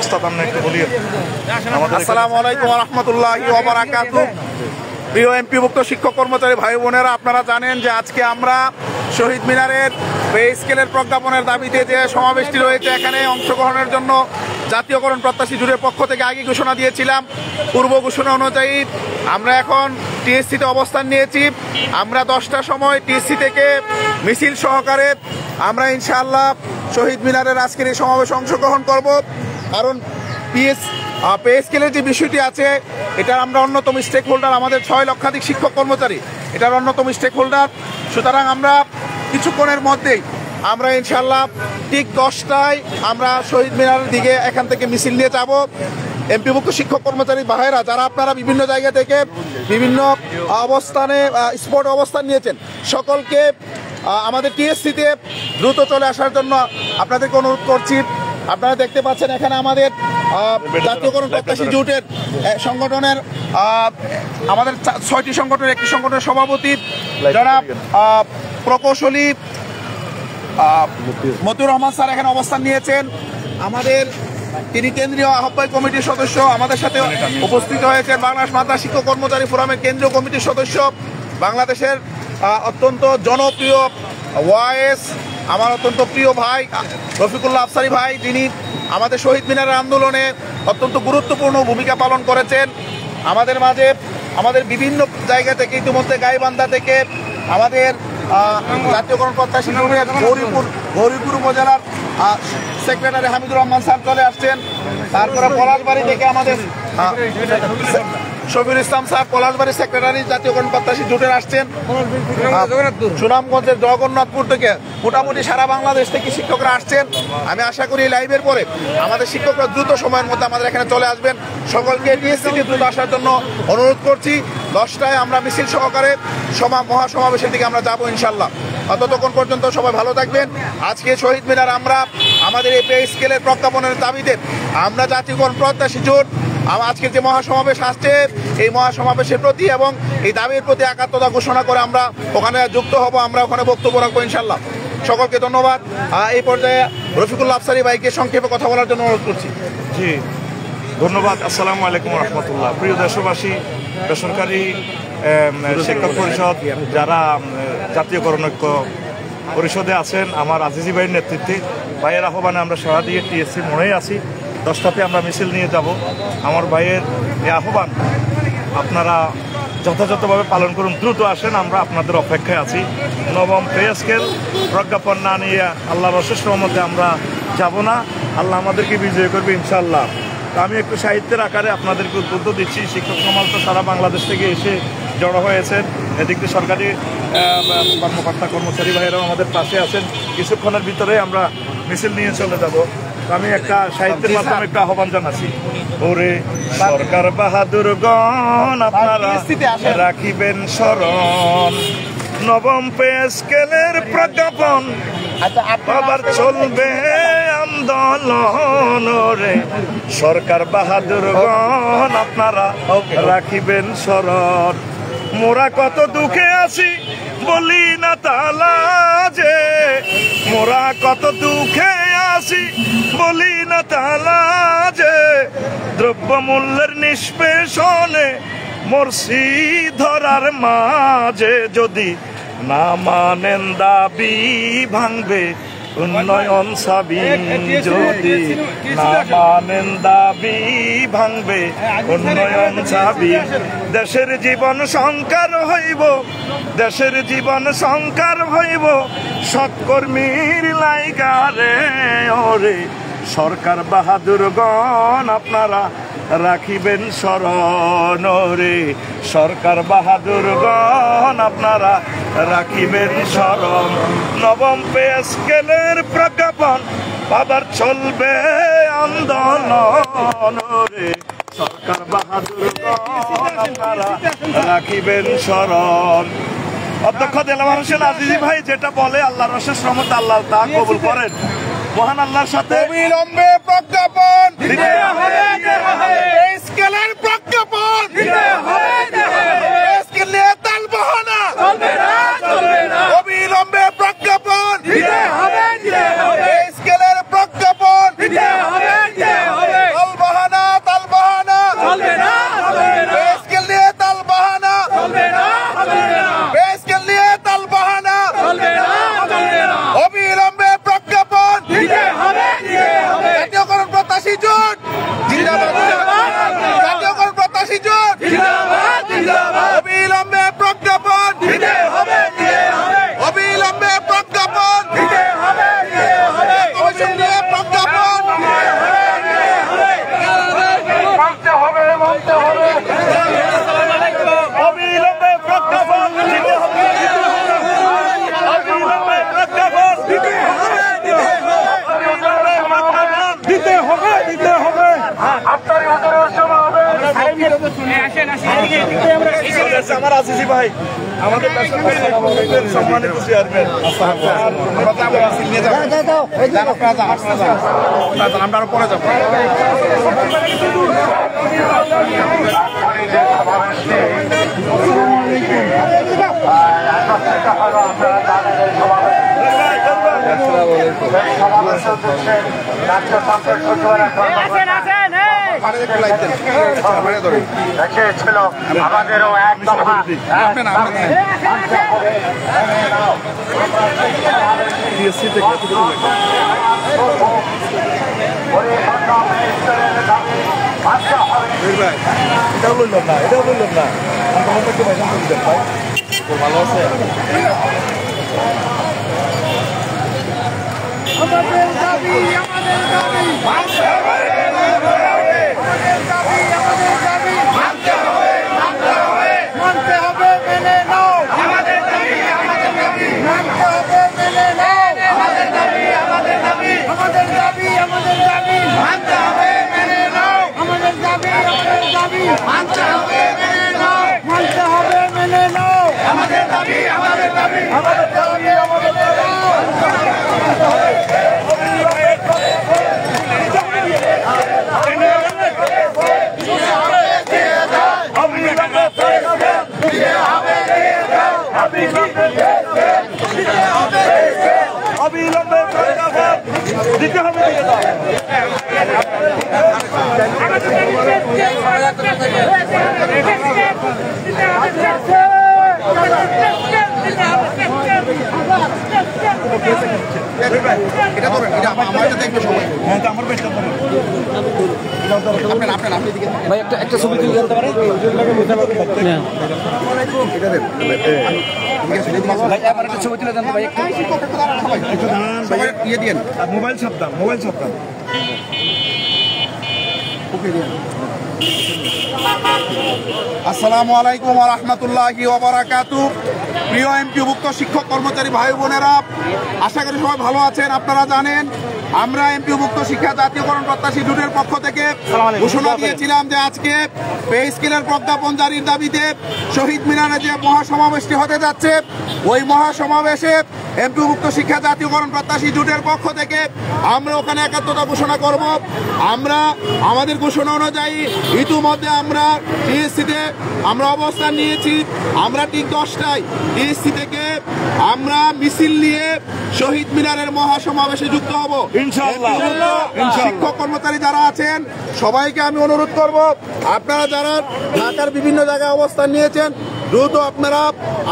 ওস্তাদ আপনি একটু বলিয়ে। আসসালামু আলাইকুম ওয়া রাহমাতুল্লাহি ওয়া বারাকাতুহু। প্রিয় এমপিভুক্ত শিক্ষক কর্মচারী ভাই বোনেরা, আপনারা জানেন যে আজকে আমরা শহীদ মিনারের পে স্কেলের প্রজ্ঞাপনের দাবিতে যে সমাবেশটি রয়েছে, এখানে অংশগ্রহণের জন্য জাতীয়করণ প্রত্যাশী জোটের পক্ষ থেকে আগে ঘোষণা দিয়েছিলাম। পূর্ব ঘোষণা অনুযায়ী আমরা এখন টিএসসিতে অবস্থান নিয়েছি। আমরা 10টার সময় টিএসসি থেকে মিছিল সহকারে আমরা ইনশাআল্লাহ শহীদ মিনারের আজকের এই সমাবেশে অংশগ্রহণ করব। কারণ পে স্কেলের যে বিষয়টি আছে, এটার আমরা অন্যতম স্টেক হোল্ডার, আমাদের 6 লক্ষাধিক শিক্ষক কর্মচারী এটার অন্যতম স্টেক হোল্ডার। সুতরাং আমরা কিছুক্ষণের মধ্যেই আমরা ইনশাল্লাহ ঠিক 10টায় আমরা শহীদ মিনারের দিকে এখান থেকে মিছিল নিয়ে যাব। এমপিভুক্ত শিক্ষক কর্মচারী ভাইয়েরা যারা আপনারা বিভিন্ন জায়গা থেকে বিভিন্ন অবস্থানে স্পট অবস্থান নিয়েছেন, সকলকে আমাদের টিএসসিতে দ্রুত চলে আসার জন্য আপনাদেরকে অনুরোধ করছি। আপনারা দেখতে পাচ্ছেন এখানে আমাদের জাতীয়করণ প্রত্যাশী জোটের সংগঠনের আমাদের 6টি সংগঠনের একটি সংগঠনের সভাপতি যারা প্রকৌশলী মতিউর রহমান স্যার এখানে অবস্থান নিয়েছেন। আমাদের তিনি কেন্দ্রীয় আহ্বায়ক কমিটির সদস্য, আমাদের সাথে উপস্থিত হয়েছেন বাংলাদেশ মাদ্রাসা শিক্ষক কর্মচারী ফোরামের কেন্দ্রীয় কমিটির সদস্য, বাংলাদেশের অত্যন্ত জনপ্রিয় ওয়াইএস আমার অত্যন্ত প্রিয় ভাই রফিকুল্লাহ আফসারি ভাই, যিনি আমাদের শহীদ মিনারের আন্দোলনে অত্যন্ত গুরুত্বপূর্ণ ভূমিকা পালন করেছেন। আমাদের মাঝে আমাদের বিভিন্ন জায়গা থেকে ইতিমধ্যে গাইবান্ধা থেকে আমাদের জাতীয়করণ প্রত্যাশী জোটের গৌরীপুর উপজেলার সেক্রেটারি হামিদুর রহমান স্যার চলে আসছেন। তারপরে পলাশবাড়ি থেকে আমাদের শফিউল ইসলাম স্যার পলাশবাড়ি সেক্রেটারি জাতীয়করণ প্রত্যাশী জোটের আসছেন। সুনামগঞ্জের জগন্নাথপুর থেকে মোটামুটি সারা বাংলাদেশ থেকে শিক্ষকরা আসছেন। আমি আশা করি লাইভের পরে আমাদের শিক্ষকরা দ্রুত সময়ের মধ্যে আমাদের এখানে চলে আসবেন। সকলকে টিএসসিতে দ্রুত আসার জন্য অনুরোধ করছি। 10টায় আমরা মিছিল সহকারে মহাসমাবেশের দিকে আমরা যাবো ইনশাল্লাহ। ততক্ষণ পর্যন্ত সবাই ভালো থাকবেন। আজকে শহীদ মিনার আমরা আমাদের এই পে স্কেলের প্রজ্ঞাপনের দাবিতে আমরা জাতীয়করণ প্রত্যাশী জোট আজকের যে মহাসমাবেশ আসছে, এই মহাসমাবেশের প্রতি এবং এই দাবির প্রতি একাত্মতা ঘোষণা করে আমরা ওখানে যুক্ত হব, আমরা ওখানে বক্তব্য রাখবো ইনশাল্লাহ। সকলকে ধন্যবাদ। এই পর্যায়ে রফিকুল্লাহ আফসারি ভাইকে সংক্ষেপে কথা বলার জন্য অনুরোধ করছি। জি ধন্যবাদ। আসসালামু আলাইকুম রহমতুল্লাহ। প্রিয় দেশবাসী, বেসরকারি শিক্ষক পরিষদ যারা জাতীয়করণ ঐক্য পরিষদে আছেন, আমার আজিজি ভাইয়ের নেতৃত্বে ভাইয়ের আহ্বানে আমরা সাড়া দিয়ে টিএসসি মোড়েই আছি। 10টাতে আমরা মিছিল নিয়ে যাব। আমার ভাইয়ের এই আহ্বান আপনারা যথাযথভাবে পালন করুন, দ্রুত আসেন, আমরা আপনাদের অপেক্ষায় আছি। নবম পে স্কেল প্রজ্ঞাপন না নিয়ে আল্লাহর অশেষ রহমতে আমরা যাব না। আল্লাহ আমাদেরকে বিজয় করবে ইনশাআল্লাহ। তো আমি একটু সাহিত্যের আকারে আপনাদেরকে উদ্বুদ্ধ দিচ্ছি। শিক্ষক সমাজ তো সারা বাংলাদেশ থেকে এসে জড়ো হয়েছেন। এদিক দিয়ে সরকারি কর্মকর্তা কর্মচারী ভাইয়েরাও আমাদের পাশে আছেন। কিছুক্ষণের ভিতরে আমরা মিছিল নিয়ে চলে যাব। আমি একটা সাহিত্যের মাধ্যমে একটা আহ্বান জানাচ্ছি। ওরে সরকার বাহাদুর গণ আপনারা রাখিবেন স্মরণ, নবম পে স্কেলের প্রজ্ঞাপন আবার চলবে আন্দোলন। রে সরকার বাহাদুর গণ আপনারা রাখিবেন স্মরণ, মোরা কত দুঃখে আছি বলি না তালা যে, মোরা কত দুঃখে আছি বলি না তালা যে, দ্রব্যমূল্যের নিষ্পেষণে মরছি ধরার মাঝে, যদি না মানেন দাবি ভাঙবে উন্নয়ন সাবি, যদি না মানেন দাবি ভাঙবে উন্নয়ন সাবি। দেশের জীবন সংকার হইব, দেশের জীবন সংকার হইব সৎকর্মীর লাইগারে। ওরে সরকার বাহাদুর গণ আপনারা রাখিবেন স্মরণ, রে সরকার বাহাদুর গণ আপনারা রাখিবেন স্মরণ, নবম পে স্কেলের প্রজ্ঞাপন আবার চলবে আন্দোলন। রে সরকার বাহাদুর গণ আপনারা রাখিবেন স্মরণ। অধ্যক্ষ দেলাওয়ার হোসেন আজিজি ভাই যেটা বলে আল্লাহর অশেষ রহমত আল্লাহ তা কবুল করেন। মহান আল্লাহর সাথে অবিলম্বে প্রজ্ঞাপন দিতে হবে, স্কেলের প্রজ্ঞাপন দিতে হবে, স্কেল নিয়ে তালবাহানা চলবে না, চলবে না। অবিলম্বে প্রজ্ঞাপন দিতে হবে, স্কেলের প্রজ্ঞাপন দিতে হবে। আপনার হুজুরের সমাবেশ আমার আজিজি ভাই আমাদের সম্মানিত চেয়ারম্যান আমরা আরো পরে যাবো। ছিল আমাদেরও এক দফা এটাও বললাম না ভালো আছে আমাদের দাবি আমাদের দাবি মানতে হবে মেনে নাও আমাদের দাবি মানতে হবে মেনে নাও আমাদের দাবি মানতে হবে মেনে নাও আমাদের দাবি মানতে হবে মেনে নাও আমাদের দাবি অবিলম্বে দিতে হবে এটা ধরেন, এটা আমার এটা দেখবে সবাই। হ্যাঁ আমার পেটটা ধরে আপনি দিকে ভাই একটা ছবি তুলে জানতে পারে ভাই আমার একটা ছবি তুলে জানতে ভাই একটু সবাই ইয়ে দিয়েন। মোবাইল সাবধান আসসালামু আলাইকুম ওয়া রাহমাতুল্লাহি ওয়া বারাকাতুহু। প্রিয় এমপিভুক্ত শিক্ষক কর্মচারী ভাই বোনেরা, আশা করি সবাই ভালো আছেন। আপনারা জানেন আমরা এমপিভুক্ত শিক্ষা জাতীয়করণ প্রত্যাশী জোটের পক্ষ থেকে ঘোষণা দিয়েছিলাম যে আজকে পে স্কেলের প্রজ্ঞাপন জারির দাবিতে শহীদ মিনারে যে মহাসমাবেশটি হতে যাচ্ছে, ওই মহাসমাবেশে এমপিভুক্ত শিক্ষা জাতীয়করণ প্রত্যাশী জোটের পক্ষ থেকে আমরা ওখানে একাত্মতা ঘোষণা করব। আমরা আমাদের ঘোষণা অনুযায়ী ইতিমধ্যে আমরা টিএসসিতে আমরা অবস্থান নিয়েছি। আমরা ঠিক 10টায় টিএসসি থেকে আমরা মিছিল নিয়ে শহীদ মিনারের মহাসমাবেশে যুক্ত হব ইনশাআল্লাহ। শিক্ষক কর্মচারী যারা আছেন সবাইকে আমি অনুরোধ করব, আপনারা যারা ঢাকার বিভিন্ন জায়গায় অবস্থান নিয়েছেন দ্রুত আপনারা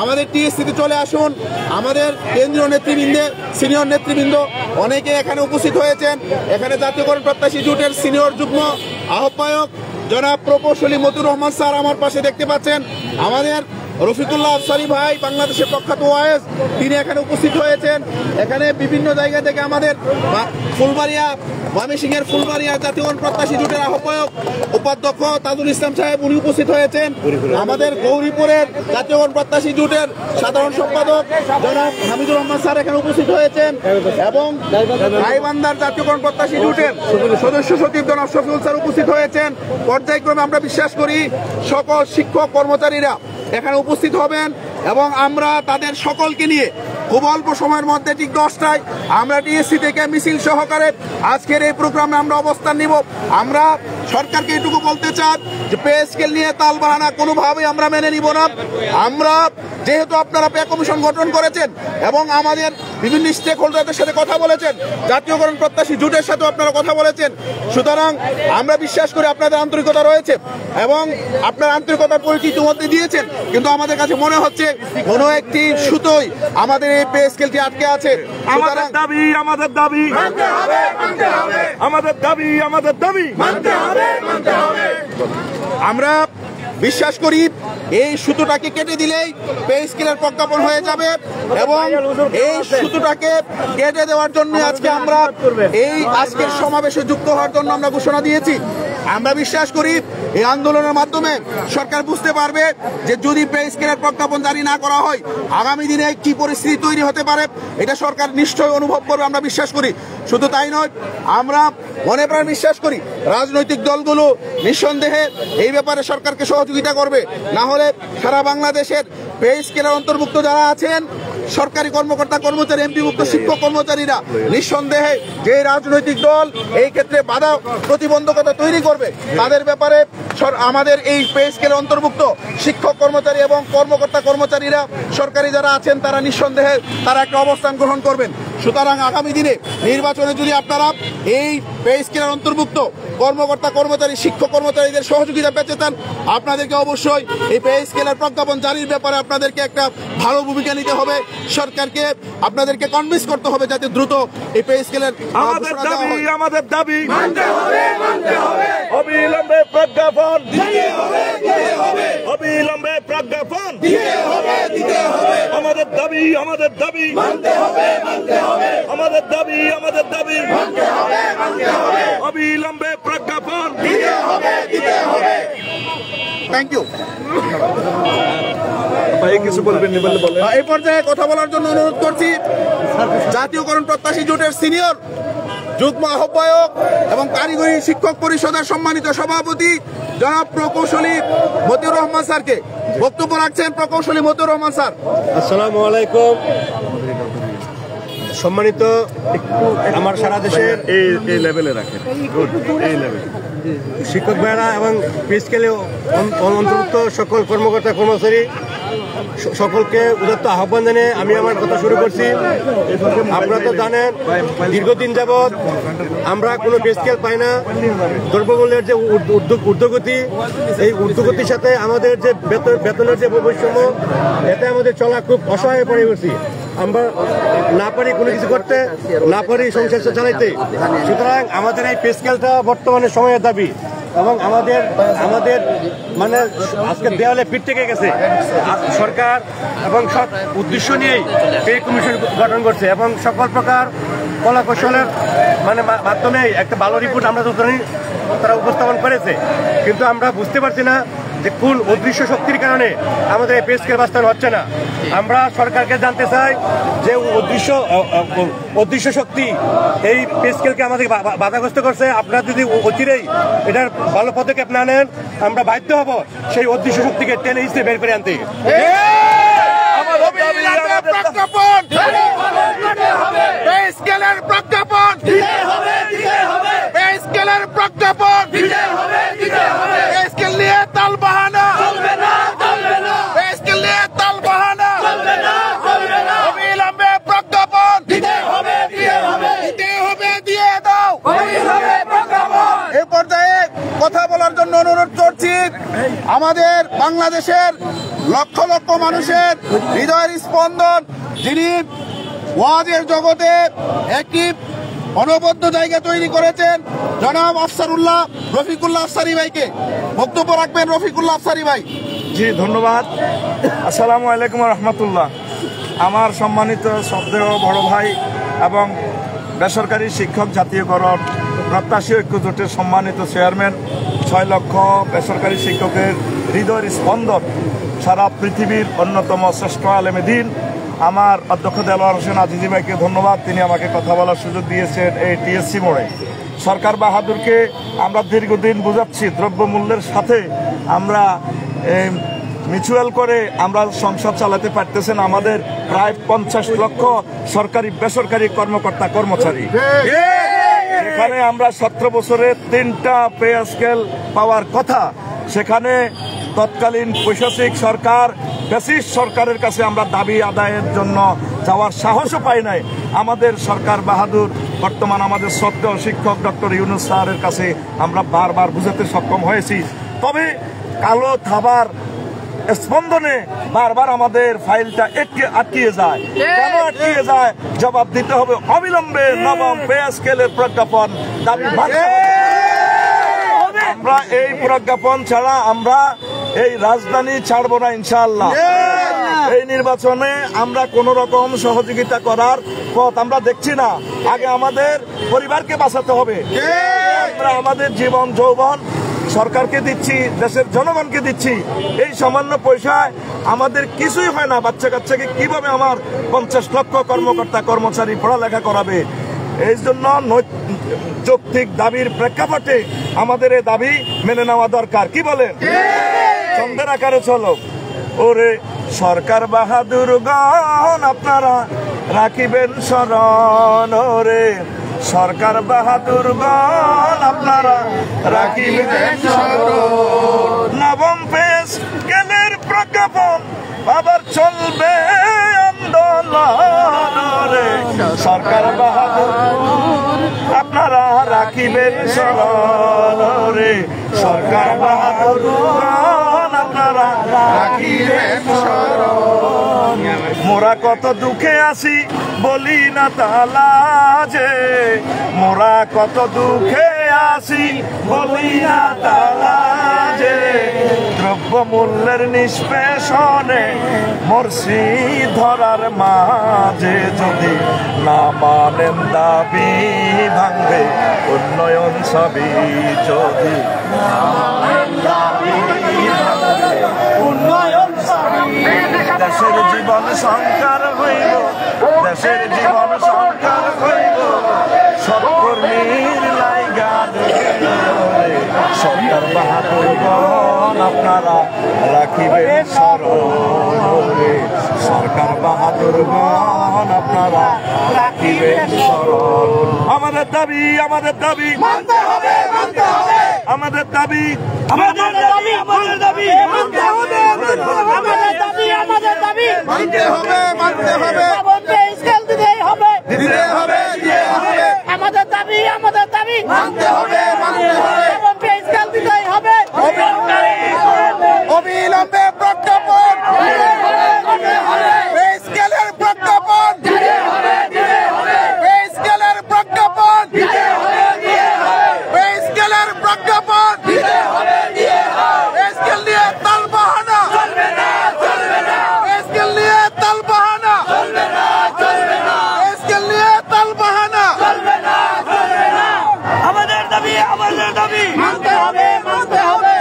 আমাদের টিএসসিতে চলে আসুন। আমাদের কেন্দ্রীয় নেতৃবৃন্দে সিনিয়র নেতৃবৃন্দ অনেকে এখানে উপস্থিত হয়েছেন। এখানে জাতীয়করণ প্রত্যাশী জোটের সিনিয়র যুগ্ম আহ্বায়ক জনাব প্রকৌশলী মতিউর রহমান স্যার আমার পাশে দেখতে পাচ্ছেন। আমাদের রফিকুল্লাহ আফসারি ভাই বাংলাদেশের প্রখ্যাত ওয়াইজ, তিনি এখানে উপস্থিত হয়েছেন। এখানে বিভিন্ন জায়গা থেকে আমাদের ফুলবাড়িয়া ময়মনসিংহের ফুলবাড়িয়া জাতীয়করণ প্রত্যাশী জোটের আহ্বায়ক উপাধ্যক্ষ তাজুল ইসলাম সাহেব উনি উপস্থিত হয়েছেন। আমাদের গৌরীপুরের জাতীয়করণ প্রত্যাশী জোটের সাধারণ সম্পাদক জনাব হামিদুর রহমান স্যার এখানে উপস্থিত হয়েছেন এবং গাইবান্ধার জাতীয়করণ প্রত্যাশী জোটের সদস্য সচিব জনাব শফিউল স্যার উপস্থিত হয়েছেন। পর্যায়ক্রমে আমরা বিশ্বাস করি সকল শিক্ষক কর্মচারীরা এখানে উপস্থিত হবেন এবং আমরা তাদের সকলকে নিয়ে খুব অল্প সময়ের মধ্যে ঠিক 10টায় আমরা টিএসসি থেকে মিছিল সহকারে আজকের এই প্রোগ্রামে আমরা অবস্থান নিব। আমরা সরকারকে এটুকু বলতে চাই যে পে স্কেল নিয়ে তাল বাহানা কোনোভাবেই আমরা মেনে নিব না। আমরা যেহেতু আপনারা পে কমিশন গঠন করেছেন এবং আমাদের বিভিন্ন স্টেক হোল্ডারদের সাথে কথা বলেছেন, জাতীয়করণ প্রত্যাশী জোটের সাথে আপনারা কথা বলেছেন, সুতরাং আমরা বিশ্বাস করি আপনাদের আন্তরিকতা রয়েছে এবং আপনার আন্তরিকতার পরিচিতি মধ্যে দিয়েছেন। কিন্তু আমাদের কাছে মনে হচ্ছে কোনো একটি সুতোই আমাদের এই পে স্কেলটি আটকে আছে। আমাদের দাবি আমাদের দাবি মানতে হবে আমাদের দাবি আমাদের দাবি আমরা বিশ্বাস করি এই সুতোটাকে কেটে দিলেই পে স্কেলের প্রজ্ঞাপন হয়ে যাবে এবং এই সুতোটাকে কেটে দেওয়ার জন্য আজকে আমরা এই আজকের সমাবেশে যুক্ত হওয়ার জন্য আমরা ঘোষণা দিয়েছি। আমরা বিশ্বাস করি এই আন্দোলনের মাধ্যমে সরকার বুঝতে পারবে যে যদি পে স্কেলের প্রজ্ঞাপন জারি না করা হয় আগামী দিনে কি পরিস্থিতি তৈরি হতে পারে এটা সরকার নিশ্চয়ই অনুভব করবে, আমরা বিশ্বাস করি। শুধু তাই নয়, আমরা মনে প্রাণ বিশ্বাস করি রাজনৈতিক দলগুলো নিঃসন্দেহে এই ব্যাপারে সরকারকে সহযোগিতা করবে। না হলে সারা বাংলাদেশের পে স্কেলের অন্তর্ভুক্ত যারা আছেন সরকারি কর্মকর্তা কর্মচারী, এমপিভুক্ত শিক্ষক কর্মচারীরা নিঃসন্দেহে যে রাজনৈতিক দল এই ক্ষেত্রে বাধা প্রতিবন্ধকতা তৈরি করবে তাদের ব্যাপারে আমাদের এই পে স্কেলে অন্তর্ভুক্ত শিক্ষক কর্মচারী এবং কর্মকর্তা কর্মচারীরা সরকারি যারা আছেন তারা নিঃসন্দেহে তারা একটা অবস্থান গ্রহণ করবেন। সুতরাং আগামী দিনে নির্বাচনে যদি আপনারা এই পে স্কেলের অন্তর্ভুক্ত কর্মকর্তা কর্মচারী শিক্ষক কর্মচারীদের সহযোগিতা পেতে চান আপনাদেরকে অবশ্যই এই পে স্কেলের প্রজ্ঞাপন জারির ব্যাপারে আপনাদেরকে একটা ভালো ভূমিকা নিতে হবে। সরকারকে আপনাদেরকে কনভিন্স করতে হবে যাতে দ্রুত এই পে স্কেলের আমাদের দাবি অবিলম্বে প্রজ্ঞাপন অবিলম্বে প্রজ্ঞাপন আমাদের দাবি আমাদের দাবি অবিলম্বে প্রজ্ঞাপন। Thank you. কিছু বলবেন? এই পর্যায়ে কথা বলার জন্য অনুরোধ করছি জাতীয়করণ প্রত্যাশী জোটের সিনিয়র যুগ্ম আহ্বায়ক এবং কারিগরি শিক্ষক পরিষদের সম্মানিত সভাপতি জনাব প্রকৌশলী মতিউর রহমান স্যারকে। বক্তব্য রাখছেন প্রকৌশলী মতিউর রহমান স্যার। আসসালামু আলাইকুম। সম্মানিত আমার সারা দেশের এই লেভেলে রাখেন, এই লেভেলে শিক্ষক ভাইয়েরা এবং পে স্কেলে অন্তর্ভুক্ত সকল কর্মকর্তা কর্মচারী সকলকে উদাত্ত আহ্বান জানিয়ে আমি আমার কথা শুরু করছি। আপনারা তো জানেন দীর্ঘদিন যাবৎ আমরা কোনো পে স্কেল পাই না। দ্রব্যমূল্যের যে ঊর্ধ্বগতি, এই ঊর্ধ্বগতির সাথে আমাদের যে বেতনের যে বৈষম্য, এতে আমাদের চলা খুব অসহায় পড়ে গেছি। আমরা না পারি কোনো কিছু করতে, না পারি সংসার চালাইতে। সুতরাং আমাদের এই পে স্কেলটা বর্তমানে সময়ের দাবি এবং আমাদের মানে আজকে দেওয়ালে পিঠ থেকে গেছে। সরকার এবং সব উদ্দেশ্য নিয়েই পে কমিশন গঠন করছে এবং সকল প্রকার কলা কৌশলের মাধ্যমে একটা ভালো রিপোর্ট আমরা তারা উপস্থাপন করেছে। কিন্তু আমরা বুঝতে পারছি না যে কোন অদৃশ্য শক্তির কারণে আমাদের এই পে স্কেল বাস্তবায়ন হচ্ছে না। আমরা সরকারকে জানতে চাই যে অদৃশ্য শক্তি এই পে স্কেলকে আমাদের বাধাগ্রস্ত করছে। আপনারা যদি অচিরেই এটার ভালো পদক্ষেপ না নেন আমরা বাধ্য হব সেই অদৃশ্য শক্তিকে টেনে হিসেবে বের করে আনতে। এই পর্যায়ে কথা বলার জন্য অনুরোধ করছি আমাদের বাংলাদেশের লক্ষ লক্ষ মানুষের হৃদয়ের স্পন্দন, যিনি ওয়াজের জগতে একটি অনবদ্য জায়গা তৈরি করেছেন, জনাব আফসারুল্লাহ রফিকুল্লাহ আফসারী ভাইকে। বক্তব্য রাখবেন রফিকুল্লাহ আফসারী ভাই। জি ধন্যবাদ। আসসালামু আলাইকুম রহমতুল্লাহ। আমার সম্মানিত শ্রদ্ধেয় বড় ভাই এবং বেসরকারি শিক্ষক জাতীয়করণ প্রত্যাশী ঐক্য জোটের সম্মানিত চেয়ারম্যান, 6 লক্ষ বেসরকারি শিক্ষকের হৃদয়ের স্পন্দন, সারা পৃথিবীর অন্যতম শ্রেষ্ঠ আলেমে দ্বীন আমার অধ্যক্ষ দেলোয়ার হোসেন আজিজি ভাইকে ধন্যবাদ। তিনি আমাকে কথা বলার সুযোগ দিয়েছেন এই টিএসসি মোড়ে। সরকার বাহাদুরকে আমরা দীর্ঘদিন বোঝাচ্ছি দ্রব্যমূল্যের সাথে আমরা মিউচুয়াল করে আমরা সংসার চালাতে পারতেছেন আমাদের প্রায় 50 লক্ষ সরকারি বেসরকারি কর্মকর্তা কর্মচারী। সেখানে আমরা 17 বছরে 3টা পে স্কেল পাওয়ার কথা, সেখানে তৎকালীন প্রশাসনিক সরকার ফ্যাসিস্ট সরকারের কাছে আমরা দাবি আদায়ের জন্য যাওয়ার সাহসও পাই নাই। আমাদের সরকার বাহাদুর বর্তমান আমাদের শ্রদ্ধেয় শিক্ষক ডক্টর ইউনূস স্যারের কাছে আমরা বারবার বুঝাতে সক্ষম হয়েছি। তবে কালো থাবার স্পন্দনে বারবার আমাদের ফাইলটা আটকিয়ে যায়। কেন আটকিয়ে যায় জবাব দিতে হবে। অবিলম্বে নবম পে স্কেলের প্রজ্ঞাপন দাবি। আমরা এই প্রজ্ঞাপন ছাড়া আমরা এই রাজধানী ছাড়বো না ইনশাআল্লাহ। এই নির্বাচনে আমরা কোন রকম সহযোগিতা করার পথ আমরা দেখছি না। আগে আমাদের পরিবারকে বাঁচাতে হবে, আমরা আমাদের জীবন যৌবন সরকারকে দিচ্ছি, দেশের জনগণকে দিচ্ছি, এই সামান্য পয়সায় আমাদের কিছুই হয় না। বাচ্চা কাচ্চাকে কিভাবে আমার 50 লক্ষ কর্মকর্তা কর্মচারী পড়ালেখা করাবে? এই জন্য যৌক্তিক দাবির প্রেক্ষাপটে আমাদের এই দাবি মেনে নেওয়া দরকার। কি বলেন? চন্দ্রের আকারে চলো। ওরে সরকার বাহাদুর গণ আপনারা রাখিবেন স্মরণ, ওরে সরকার বাহাদুর গণ আপনারা রাখিবেন স্মরণ। নবম পে স্কেলের প্রজ্ঞাপন আবার চলবে আন্দোলন, রে সরকার বাহাদুর আপনারা রাখিবেন স্মরণ, রে সরকার বাহাদুর গণ আপনারা রাখিবেন স্মরণ। মোরা কত দুঃখে আছি বলি না তালা যে, মোরা কত দুঃখে আছি বলি না তালা যে, দ্রব্য মূল্যের নিষ্পেষণে মরছি ধরার মাঝে, যদি না মানেন দাবি ভাঙবে উন্নয়ন ছবি, যদি না মানেন দাবি ভাঙবে উন্নয়ন ছবি। দেশের জীবন সংস্কার হইব, দেশের জীবন সংস্কার হইব সৎকর্মীর লাইগা, সরকার বাহাদুর গণ আপনারা রাখিবেন স্মরণ, সরকার বাহাদুর গণ আপনারা রাখিবেন স্মরণ। আমাদের দাবি, আমাদের দাবি মানতে হবে, মানতে হবে, আমাদের দাবি, আমাদের দাবি, আমাদের দাবি মানতে হবে, আমাদের দাবি, আমাদের দাবি মানতে হবে, মানতে হবে, স্কেল দিতেই হবে, দিতে হবে, দিতে হবে, আমাদের দাবি, আমাদের দাবি মানতে হবে, মানতে হবে, স্কেল দিতেই হবে, অবিলম্বে প্রজ্ঞাপন, স্কেলের প্রজ্ঞাপন, স্কেলের প্রজ্ঞাপন, স্কেলের প্রজ্ঞাপন, স্কেল নিয়ে তাল বাহানা চলবে না, চলবে না, স্কেল নিয়ে তাল বাহানা চলবে না, চলবে না, স্কেল নিয়ে তাল বাহানা চলবে না, চলবে না। আমাদের দাবি, আমাদের দাবি মানতে হবে, মানতে হবে।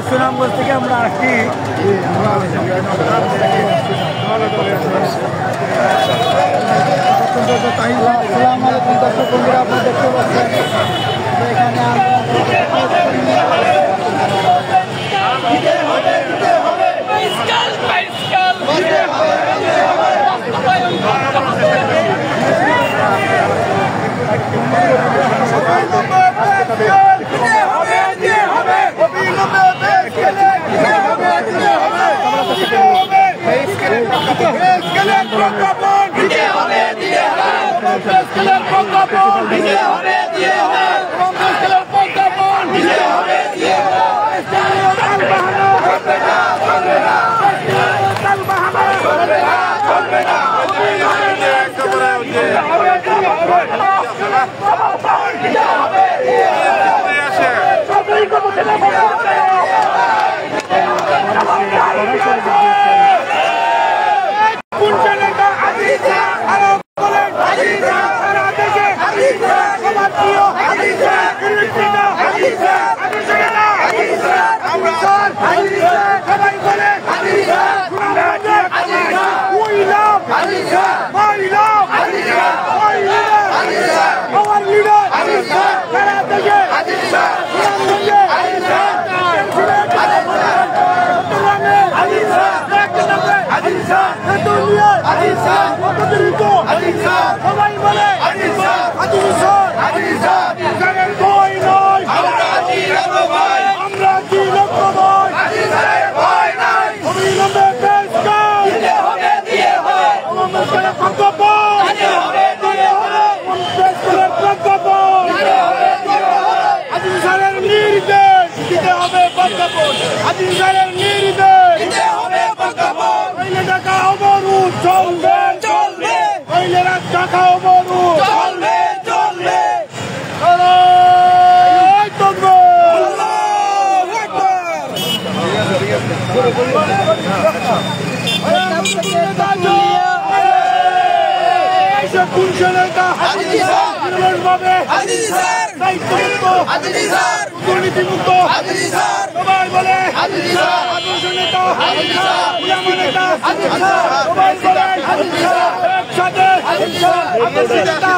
সুনামগঞ্জ থেকে আমরা আসছি। আসসালামু আলাইকুম দর্শক বন্ধুরা, আপনারা দেখতে পাচ্ছেন এখানে দুর্নীতিমুক্ত সবাই বলে আদর্শ নেতা সবাই বলে একসাথে আদর্শ নেতা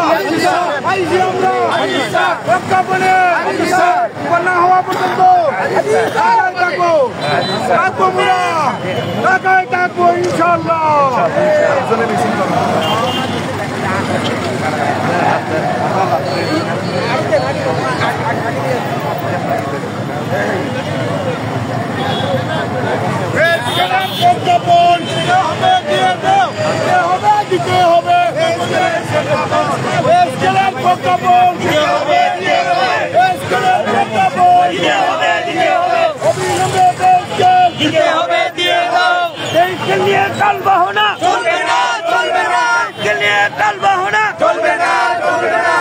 রক্ষা বলে বন্যা হওয়া পর্যন্ত থাকবো ঢাকায় থাকবো ইনশাল্লাহ। তালবাহনা চলবে না, চলবে না, তালবাহনা চলবে না, চলবে না।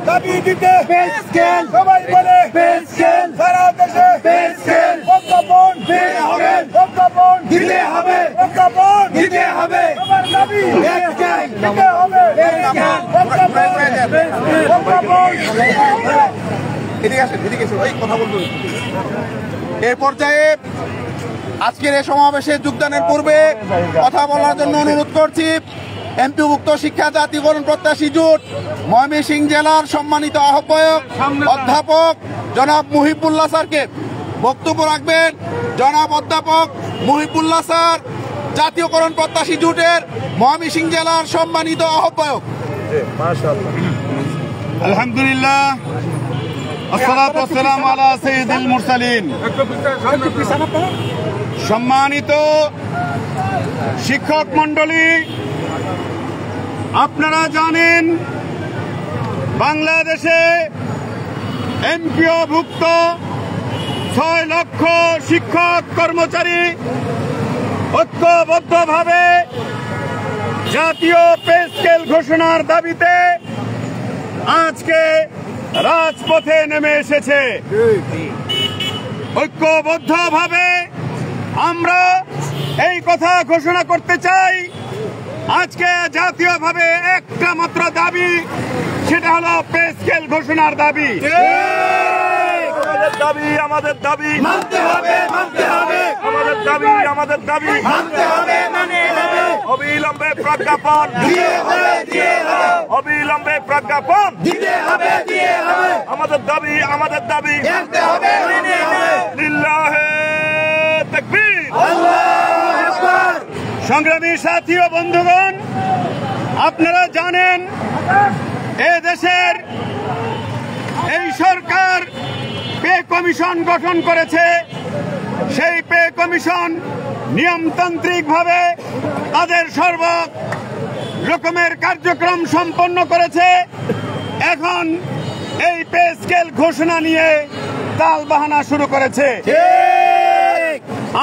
দাবি দিতে সবাই বলে সারা দেশে প্রজ্ঞাপন প্রজ্ঞাপন দিতে হবে, প্রজ্ঞাপন দিতে হবে, দাবি দিতে হবে, এই পর্যায়ে আজকের এই সমাবেশে যোগদানের পূর্বে কথা বলার জন্য অনুরোধ করছি এমপিভুক্ত শিক্ষা জাতীয়করণ প্রত্যাশী জোট ময়মনসিংহ জেলার সম্মানিত আহ্বায়ক অধ্যাপক জনাব মুহিবুল্লাহ স্যারকে। বক্তব্য রাখবেন জনাব অধ্যাপক মুহিবুল্লাহ স্যার, জাতীয়করণ প্রত্যাশী জোটের ময়মনসিংহ জেলার সম্মানিত আহ্বায়ক। আলহামদুলিল্লাহ, আসসালাতু ওয়াসসালামু আলা সাইয়্যিদিল মুরসালিন। সম্মানিত শিক্ষক মণ্ডলী, আপনারা জানেন বাংলাদেশে এমপিওভুক্ত 6 লক্ষ শিক্ষক কর্মচারী ঐক্যবদ্ধভাবে জাতীয় পে স্কেল ঘোষণার দাবিতে আজকে রাজপথে নেমে এসেছে। ঐক্যবদ্ধভাবে আমরা এই কথা ঘোষণা করতে চাই, আজকে জাতীয়ভাবে একটা মাত্র দাবি, সেটা হলো পে স্কেল ঘোষণার দাবি। আমাদের দাবি, আমাদের দাবি মানতে হবে, মানতে হবে, আমাদের দাবি, আমাদের দাবি মানতে হবে, মানে হবে, অবিলম্বে প্রজ্ঞাপন দিয়ে হবে, দিয়ে হবে, অবিলম্বে প্রজ্ঞাপন দিতে হবে, দিয়ে হবে, আমাদের দাবি, আমাদের দাবি মানতে হবে, মানে হবে। লিল্লাহে তাকবীর। আল্লাহু আকবার। সংগ্রামী সাথী ও বন্ধুগণ, আপনারা জানেন এ দেশের এই সরকার পে কমিশন গঠন করেছে সেই পে কমিশন নিয়মতান্ত্রিকভাবে তাদের সর্ব রকমের কার্যক্রম সম্পন্ন করেছে। এখন এই পে স্কেল ঘোষণা নিয়ে তালবাহানা শুরু করেছে।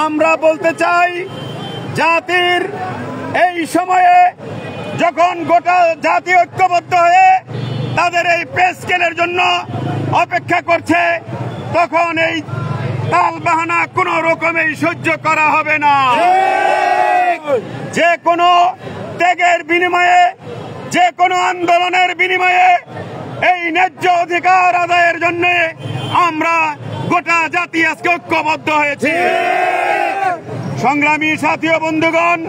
আমরা বলতে চাই, জাতির এই সময়ে যখন গোটা জাতি ঐক্যবদ্ধ হয়ে তাদের এই পে স্কেলের জন্য অপেক্ষা করছে, তখন এই তালবাহানা কোনো রকমেই সহ্য করা হবে না। যে কোনো ত্যাগের বিনিময়ে, যে কোনো আন্দোলনের বিনিময়ে এই ন্যায্য অধিকার আদায়ের জন্য আমরা গোটা জাতি আজকে ঐক্যবদ্ধ হয়েছি। সংগ্রামী সাথী ও বন্ধুগণ,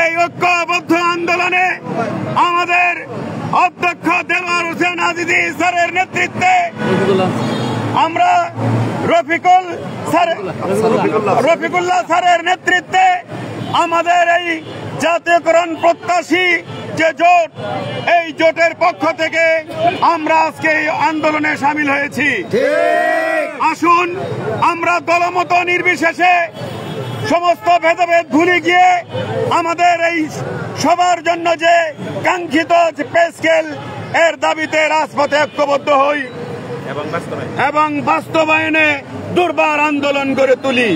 এই ঐক্যবদ্ধ আন্দোলনে আমাদের অধ্যক্ষ দেলোয়ার হোসেন আজিজি স্যারের নেতৃত্বে আমরা রফিকুল্লাহ স্যারের নেতৃত্বে আমাদের এই জাতীয়করণ প্রত্যাশী যে জোট, এই জোটের পক্ষ থেকে আমরা আজকে এই আন্দোলনে সামিল হয়েছি। আসুন আমরা দলমত নির্বিশেষে সমস্ত ভেদাভেদ ভুলে গিয়ে আমাদের এই সবার জন্য যে কাঙ্ক্ষিত পে স্কেল এর দাবিতে রাজপথে ঐক্যবদ্ধ হই এবং বাস্তবায়নে দুর্বার আন্দোলন গড়ে তুলি।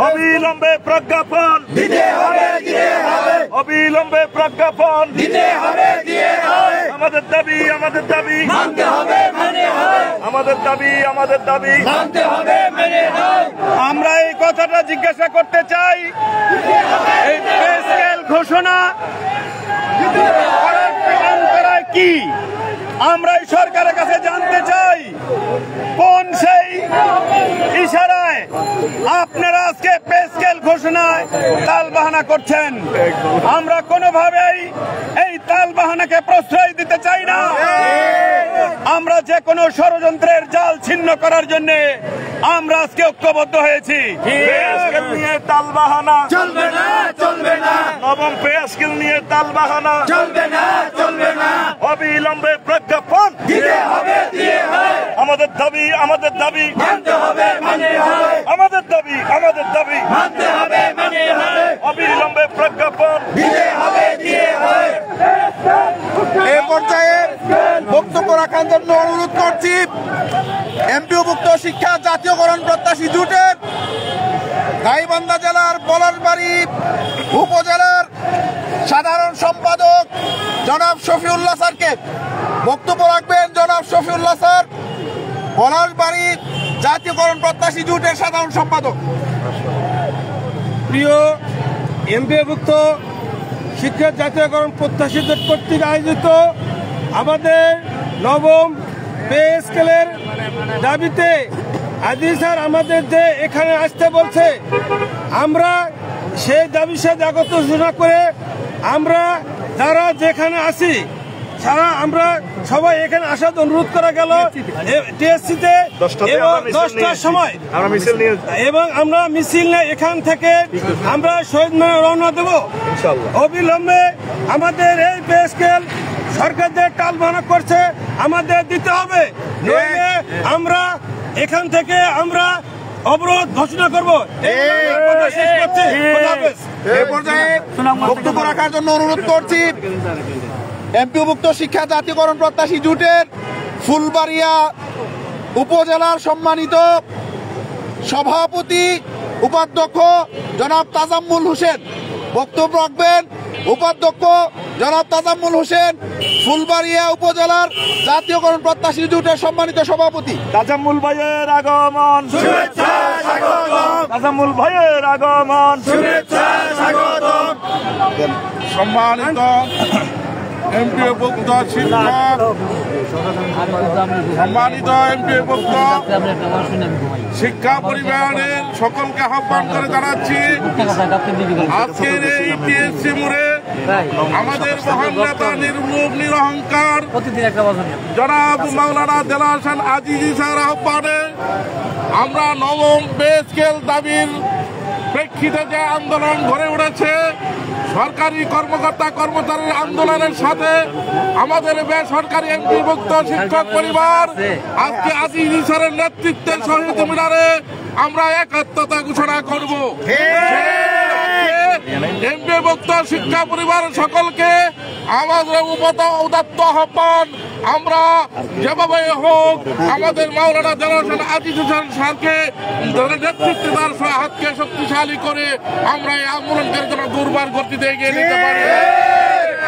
অবিলম্বে প্রজ্ঞাপন দিতে হবে, অবিলম্বে প্রজ্ঞাপন দিতে হবে, আমাদের দাবি মানতে হবে, আমাদের দাবি মানতে হবে। আমরা এই কথাটা জিজ্ঞাসা করতে চাই, এই পে স্কেল ঘোষণা করার কি? আমরা এই সরকারের কাছে জানতে চাই, কোন সেই ইশারায় আপনারা আজকে পে স্কেল ঘোষণায় তালবাহানা করছেন? আমরা কোনোভাবেই এই তালবাহানাকে প্রশ্রয় দিতে চাই না। আমরা যে কোনো ষড়যন্ত্রের জাল ছিন্ন করার জন্য আমরা আজকে ঐক্যবদ্ধ হয়েছি। পে স্কেল নিয়ে তালবাহানা চলবে না, চলবে না, নবম পে স্কেল নিয়ে তালবাহানা চলবে না, চলবে না, অবিলম্বে প্রজ্ঞাপন দিতে হবে, আমাদের দাবি মানতে হবে, মানতে হবে, আমাদের দাবি মানতে হবে, মানতে হবে, অবিলম্বে প্রজ্ঞাপন দিতে হবে, এ পর্যায়ে বক্তব্য রাখার জন্য অনুরোধ করছি এমপিওভুক্ত শিক্ষা জাতীয়করণ প্রত্যাশী জোটের গাইবান্ধা জেলার পলাশবাড়ী উপজেলার সাধারণ সম্পাদক জনাব শফিউল্লাহ স্যারকে। বক্তব্য রাখবেন জনাব শফিউল্লাহ স্যার, পলাশবাড়ী জাতীয়করণ প্রত্যাশী জোটের সাধারণ সম্পাদক। প্রিয় এমপিওভুক্ত শিক্ষা জাতীয়করণ প্রত্যাশী জোট কর্তৃক আয়োজিত আমাদের নবম পে স্কেলের দাবিতে আজি স্যার আমাদের যে এখানে আসতে বলছে, আমরা সেই দাবির সাথে একত্র ঘোষণা করে আমরা যারা যেখানে আছি সারা আমরা সবাই এখানে আসার অনুরোধ করা গেল টিএসসিতে 10টার সময় এবং আমরা মিছিল নিয়ে এখান থেকে আমরা শহীদ মিনারে রওনা দেব। অবিলম্বে আমাদের এই পে স্কেল সরকার যে টালবাহানা করছে আমাদের দিতে হবে, নইলে আমরা এখান থেকে আমরা অবরোধ ঘোষণা করব। এ পর্যায়ে বক্তব্য রাখার জন্য অনুরোধ করছি এমপিওভুক্ত শিক্ষা জাতীয়করণ প্রত্যাশী জোটের ফুলবাড়িয়া উপজেলার সম্মানিত সভাপতি উপাধ্যক্ষ জনাব তাজাম্মুল হোসেন। বক্তব্য রাখবেন উপাধ্যক্ষ জনাব তাজাম্মুল হোসেন, ফুলবাড়িয়া উপজেলার জাতীয়করণ প্রত্যাশী জোটের সম্মানিত সভাপতি। তাজাম্মুল ভাইয়ের আগমন, শুভেচ্ছা স্বাগতম, তাজাম্মুল ভাইয়ের আগমন, শুভেচ্ছা স্বাগতম। সম্মানিত এমপিওভুক্ত শিক্ষক, সম্মানিত এমপিওভুক্ত শিক্ষা পরিবারের সকলকে আহ্বান করে জানাচ্ছি, আজকের এই টিএসসি মোড়ে আমাদের মহান নেতা নির্মূল নিরহংকার জনাব মাওলানা দেলোয়ার হোসেন আজিজি স্যার আহ্বানে আমরা নবম পে স্কেল দাবির প্রেক্ষিতে যে আন্দোলন গড়ে উঠেছে, সরকারি কর্মকর্তা কর্মচারীর আন্দোলনের সাথে আমাদের বেসরকারি এমপিভুক্ত শিক্ষক পরিবার আজকে আজিজি স্যারের নেতৃত্বে শহীদ মিনারে আমরা একাত্মতা ঘোষণা করব। এমপিভুক্ত শিক্ষা পরিবারের সকলকে আমাদের উদাত্ত আহ্বান, আমরা যেভাবে হোক আমাদের মাওলানা দেলোয়ার আজিজ হোসেন স্যারকে নেতৃত্বে তার হাতকে শক্তিশালী করে আমরা এই আন্দোলনকে যেন দুর্বার গতিতে এগিয়ে নিতে পারি।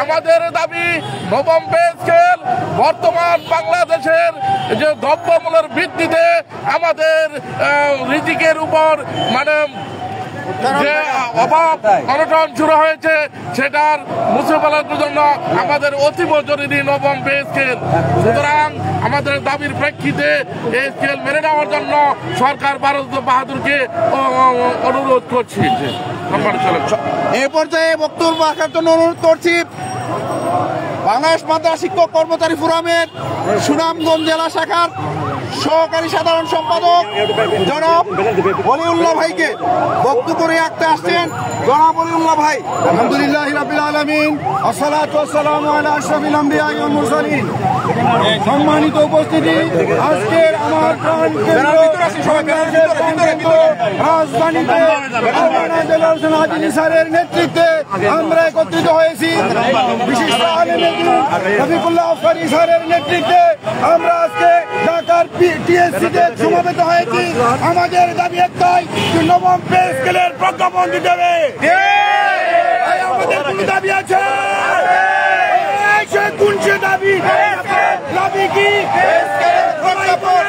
আমাদের দাবি নবম পে স্কেল। বর্তমান বাংলাদেশের যে দ্রব্যমূল্যের বৃদ্ধিতে আমাদের রিজিকের উপর যে অভাব অনটন শুরু হয়েছে সেটার মুছে ফেলার জন্য আমাদের অতীব জরুরি নবম পে স্কেল। সুতরাং আমাদের দাবির প্রেক্ষিতে এই স্কেল মেনে নেওয়ার জন্য সরকার বাহাদুরকে অনুরোধ করছি। এ পর্যায়ে বক্তব্য রাখার জন্য অনুরোধ করছি বাংলাদেশ মাদ্রাসা শিক্ষক কর্মচারী ফোরামের সুনামগঞ্জ জেলা শাখার সহকারী সাধারণ সম্পাদক জনাব ওলিউল্লাহ ভাইকে বক্তব্য রাখতে আসছেন। জনাব ওলিউল্লাহ ভাই। আলহামদুলিল্লাহ রাব্বিল আলামিন, আসসালাতু ওয়াসসালামু আলা আশরাফিল আমবিয়া ওয়াল মুরসালিন। সম্মানিত উপস্থিতি, আজকের আমার রাজধানীতে মাওলানা দেলোয়ার হোসেন আজিজ স্যারের নেতৃত্বে আমরা একত্রিত হয়েছি। বিশিষ্ট আলেম রফিকুল্লাহ আফসারী স্যারের নেতৃত্বে আমরা আজকে ঢাকার টিএসসিতে সমবেত হয়েছি। আমাদের দাবি একটাই, নবম পে স্কেলের প্রজ্ঞাপন দিতে হবে। আমাদের কোন দাবি আছে? কোন সে দাবি? দাবি কি? প্রজ্ঞাপন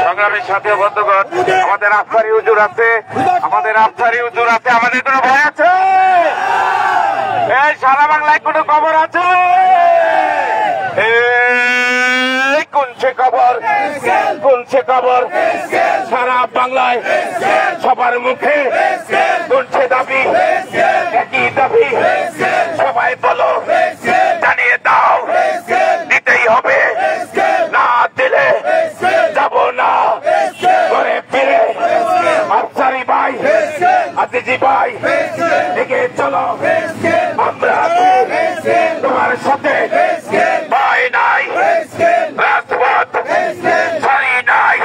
সংগ্রামের সাথে বন্ধুগণ, আমাদের আফসারি হুজুর আছে, আমাদের কোনো ভয় আছে? এই সারা বাংলায় কোনো খবর আছে? কোনছে খবর সারা বাংলায় সবার মুখে কোনছে দাবি, একই দাবি, সবাই বলো জানিয়ে দাও, দিতেই হবে, না দিলে যাব না ঘরে ফিরে। আফসারি ভাই, আজিজি ভাই, এগিয়ে চলো, আমরা তোমার সাথে ভয় নাই, রাজপথ ছাড়ি নাই।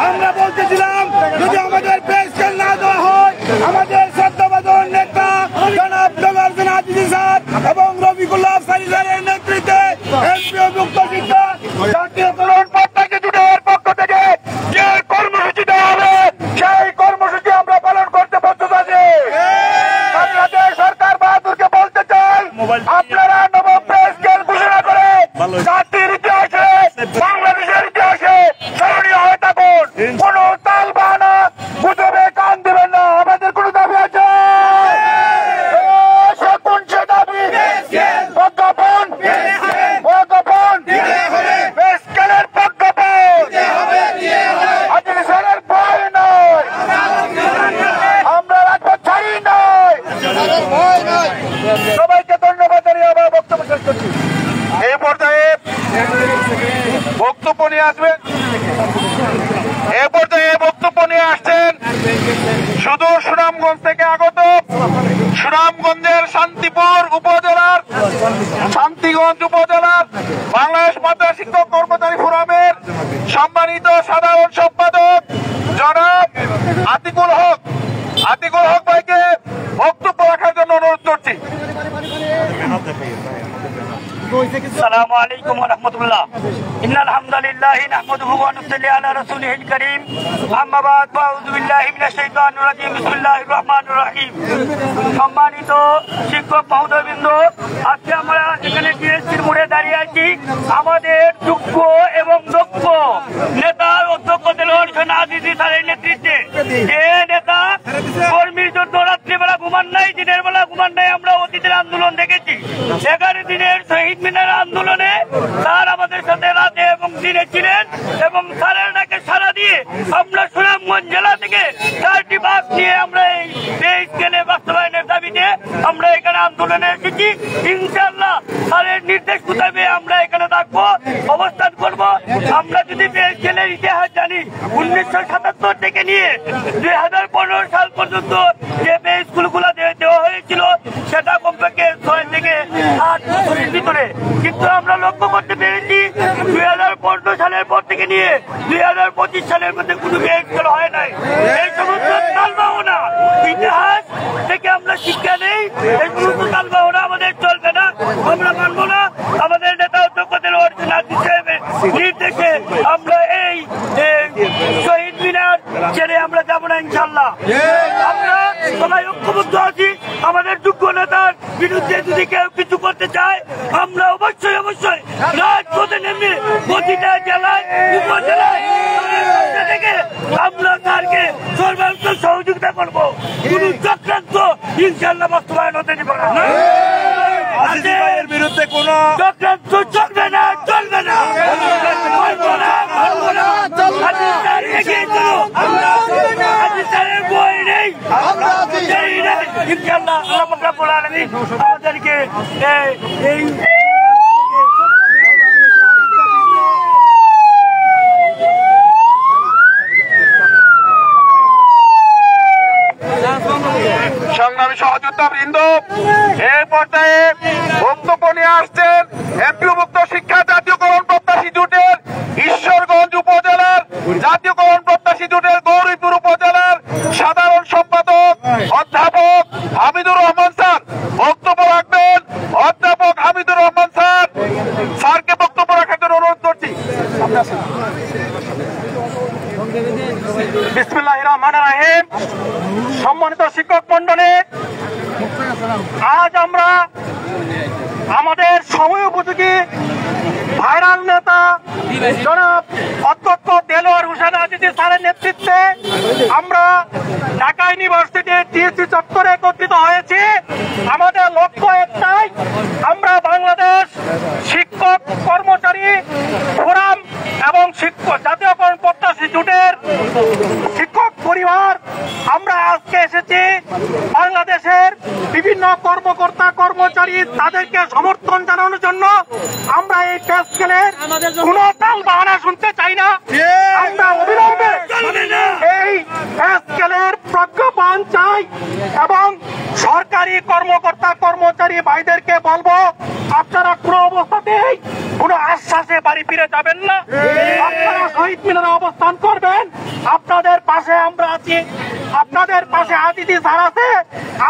আমরা বলতেছিলাম যদি আমাদের পে স্কেল না দেওয়া হয়, আমাদের শ্রদ্ধাভাজন নেতা জনাব দেলোয়ার হোসেন আজিজ স্যার এবং রফিকুল্লাহ আফসারী স্যারের নেতৃত্বে এমপিওভুক্ত শিক্ষা জাতীয় পতাকা জুটের পক্ষ থেকে যে কর্মসূচি দেওয়া হবে সেই কর্মসূচি আমরা পালন করতে প্রস্তুত আছি। বাংলাদেশ সরকার বাহাদুরকে বলতে চাই, আপনারা নবম পে স্কেল ঘোষণা করে জাতির ইতিহাসে, বাংলাদেশের ইতিহাসে স্মরণীয় হয়ে থাকুন। কোন তাল বাহানা গুজবে কান দেবেন না। আমাদের কোন দাবি আছে? কোন সে দাবি? প্রজ্ঞাপন, পে স্কেলের প্রজ্ঞাপন। আজিজ স্যারের ভয় নয়, আমরা রাজপথ ছাড়ি নয়। সবাইকে ধন্যবাদ জানিয়ে আবার বক্তব্য শেষ করছি। এই পর্যায়ে বক্তব্য নিয়ে আসছেন শুধু সুনামগঞ্জ থেকে আগত, সুনামগঞ্জের শান্তিগঞ্জ উপজেলার বাংলাদেশ মাদ্রাসা শিক্ষক কর্মচারী ফোরামের সম্মানিত সাধারণ সম্পাদক জনাব আতিকুল হক ভাইকে বক্তব্য রাখার জন্য অনুরোধ করছি। السلام عليكم ورحمة الله. إن الحمد لله نحمده ونصلي على رسوله الكريم. أما بعد فأعوذ بالله من الشيطان الرجيم. بسم الله الرحمن الرحيم. সম্মানিত শিক্ষক মহোদয়বৃন্দ, আজকে আমরা এখানে টিএসসির মোড়ে দাঁড়িয়ে আছি। আমাদের যোগ্য এবং দক্ষ নেতা অধ্যক্ষ দেলোয়ার হোসেন আজিজ স্যারের নেতৃত্বে যে নেতা কর্মীর জন্য রাত্রিবেলা ঘুমান নাই, দিনের বেলা ঘুমান নাই। আমরা অতীতের আন্দোলন দেখেছি, 11 দিনের শহীদ মিনার আন্দোলনে স্যার আমাদের সাথে রাতে এবং দিনে ছিলেন এবং স্যারের ডাকে সাড়া দিয়ে আমরা সুনামগঞ্জ জেলা থেকে 4টি বাস নিয়ে আমরা এই পে স্কেলে বাস্তবায়নের দাবিতে আমরা এখানে আন্দোলনে এসেছি। ইনশাআল্লাহ স্যারের নির্দেশ মোতাবেক আমরা এখানে থাকবো, অবস্থান করব। আমরা যদি পেএসকেলের ইতিহাস জানি, 1977 থেকে নিয়ে 2015 সাল পর্যন্ত যে পে স্কুলগুলো দেওয়া হয়েছিল সেটা কমপক্ষে 6 থেকে 8 বছরের ভিতরে। কিন্তু আমরা লক্ষ্য করতে পেরেছি 2015 সালের পর থেকে নিয়ে 2025 সালের মধ্যে কোনো পে স্কুল হয় নাই। এই সমস্ত তালবাহনা ইতিহাস থেকে আমরা শিক্ষা নেই, এই সমস্ত তালবাহনা আমাদের চলবে না, আমরা মানব না। আমাদের নেতা অধ্যক্ষদের নির্দেশে আমরা এই শহীদ মিনার ছেড়ে আমরা যাব না ইনশাল্লাহ। আমরা সবাই ঐক্যবদ্ধ আছি। আমাদের যোগ্য নেতার বিরুদ্ধে যদি কেউ কিছু করতে চায় আমরা অবশ্যই অবশ্যই রাজপথে নেমে প্রতিটা জেলায় উপজেলায় থেকে আমরা তারকে সর্বাত্মক সহযোগিতা করবো। কোন চক্রান্ত ইনশাল্লাহ বাস্তবায়ন হতে দেব না। বিরুদ্ধে কোন চক্রান্ত চলবে না, চলবে না, বই নেই। ইনশাল্লাহ আমাদেরকে এই সংগ্রামী সহযোদ্ধা বৃন্দ, এই পর্যায়ে বক্তব্য নিয়ে আসছেন এমপিওভুক্ত শিক্ষা জাতীয়করণ প্রত্যাশী জোটের ঈশ্বরগঞ্জ উপজেলার, জাতীয়করণ প্রত্যাশী জোটের গৌরীপুর উপজেলার সাধারণ সম্পাদক অধ্যাপক হামিদুর রহমান স্যার। বক্তব্য রাখবেন অধ্যাপক হামিদুর রহমান স্যার। স্যারকে বক্তব্য রাখার জন্য অনুরোধ করছি। বিসমিল্লাহির রহমানির রহিম। সম্মানিত শিক্ষক মণ্ডলী, আজ আমরা আমাদের সময় উপযোগী ভাইরাল নেতা জনাব অধ্যক্ষ দেলোয়ার হোসেন আজিজি স্যারের নেতৃত্বে আমরা ঢাকা ইউনিভার্সিটির টিএসসি চত্বরে একত্রিত হয়েছি। আমাদের লক্ষ্য একটাই, আমরা বাংলাদেশ শিক্ষক কর্মচারী ফোরাম এবং জাতীয়করণ প্রত্যাশী জোটের শিক্ষক পরিবার আমরা আজকে এসেছি বাংলাদেশের বিভিন্ন কর্মকর্তা কর্মচারী তাদেরকে সমর্থন জানানোর জন্য। আমরা এই পে স্কেলের কোন তাল বাহানা শুনতে চাই না। আমরা অবিলম্বে এই পে স্কেলের প্রজ্ঞাপন চাই এবং সরকারি কর্মকর্তা কর্মচারী ভাইদেরকে বলবো, আপনারা কোনো অবস্থাতেই কোন আশ্বাসে বাড়ি ফিরে যাবেন না। আপনারা শহীদ মিনারে অবস্থান করবেন। আপনাদের পাশে আমরা আছি, আপনাদের পাশে আজিজি স্যার আছে।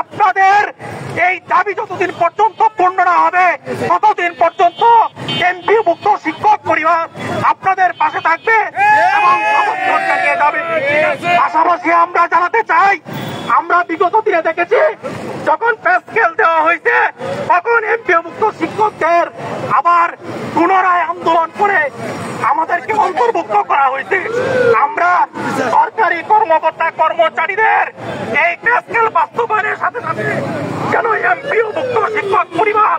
আপনাদের এই দাবি যতদিন পর্যন্ত পূর্ণ না হবে ততদিন পর্যন্ত এমপিওভুক্ত শিক্ষক পরিবার আপনাদের পাশে থাকবে এবং সমর্থন জানিয়ে যাবে। পাশাপাশি আমরা জানাতে চাই, আমরা বিগত দিনে দেখেছি যখন পে স্কেল দেওয়া হয়েছে তখন এমপিওভুক্ত শিক্ষকদের আবার পুনরায় আন্দোলন করে আমাদেরকে অন্তর্ভুক্ত করা হয়েছে। আমরা সরকারি কর্মকর্তা কর্মচারীদের এই পে স্কেল বাস্তবায়নের সাথে সাথে যেন এমপিওভুক্ত শিক্ষক পরিবার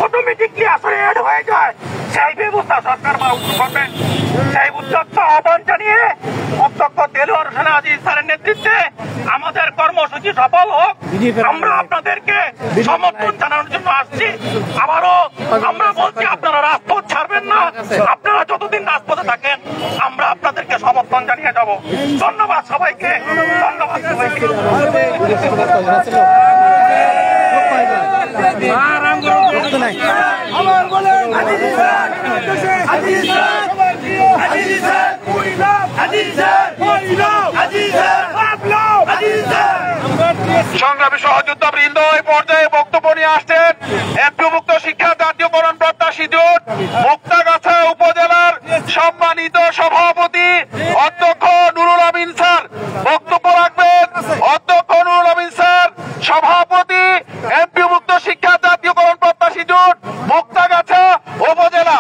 অটোমেটিকলি আসলে এড হয়ে যায় সেই ব্যবস্থা সরকার করবেন। সেই উদ্যোক্ত আহ্বান জানিয়ে অধ্যক্ষ দেলোয়ার হোসেন আজিজ স্যারের নেতৃত্বে আমাদের কর্মসূচি সফল হোক। আমরা আপনাদেরকে সমর্থন জানানোর জন্য আসছি। আবারও আমরা বলছি, আপনারা রাজপথ ছাড়বেন না। আপনারা যতদিন রাজপথে থাকেন আমরা আপনাদেরকে সমর্থন জানিয়ে যাব। ধন্যবাদ সবাইকে, ধন্যবাদ সবাইকে। সংগ্রামী সহযোদ্ধা বৃন্দ, এই পর্যায়ে বক্তব্য নিয়ে আসছেন এমপিওভুক্ত শিক্ষা জাতীয়করণ প্রত্যাশী জোট মুক্তাগাছা উপজেলার সম্মানিত সভাপতি অধ্যক্ষ নুরুল আমিন স্যার। বক্তব্য রাখবেন অধ্যক্ষ নুরুল আমিন স্যার, সভাপতি এমপিওভুক্ত শিক্ষা জাতীয়করণ প্রত্যাশী জোট মুক্তাগাছা উপজেলা।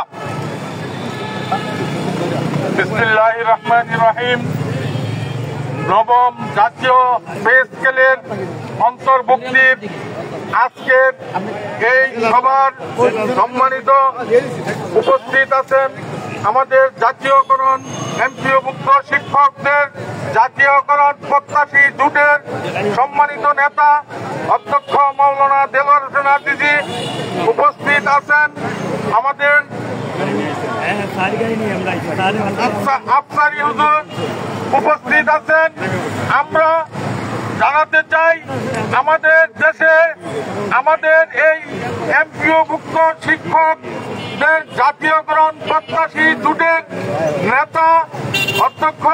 বিসমিল্লাহির রহমানির রহিম। নবম জাতীয় পে স্কেলের অন্তর্ভুক্তির আজকের এই সভার সম্মানিত উপস্থিত আছেন আমাদের জাতীয়করণ এমপিওভুক্ত শিক্ষকদের জাতীয়করণ প্রত্যাশী জোটের সম্মানিত নেতা অধ্যক্ষ মাওলানা দেলোয়ার হোসেন আজিজি উপস্থিত আছেন। আমাদের আফসারি হুজুর উপস্থিত আছেন। আমরা জানাতে চাই আমাদের দেশে আমাদের এই এমপিওভুক্ত শিক্ষকদের জাতীয়করণ প্রত্যাশী জোটের নেতা অধ্যক্ষ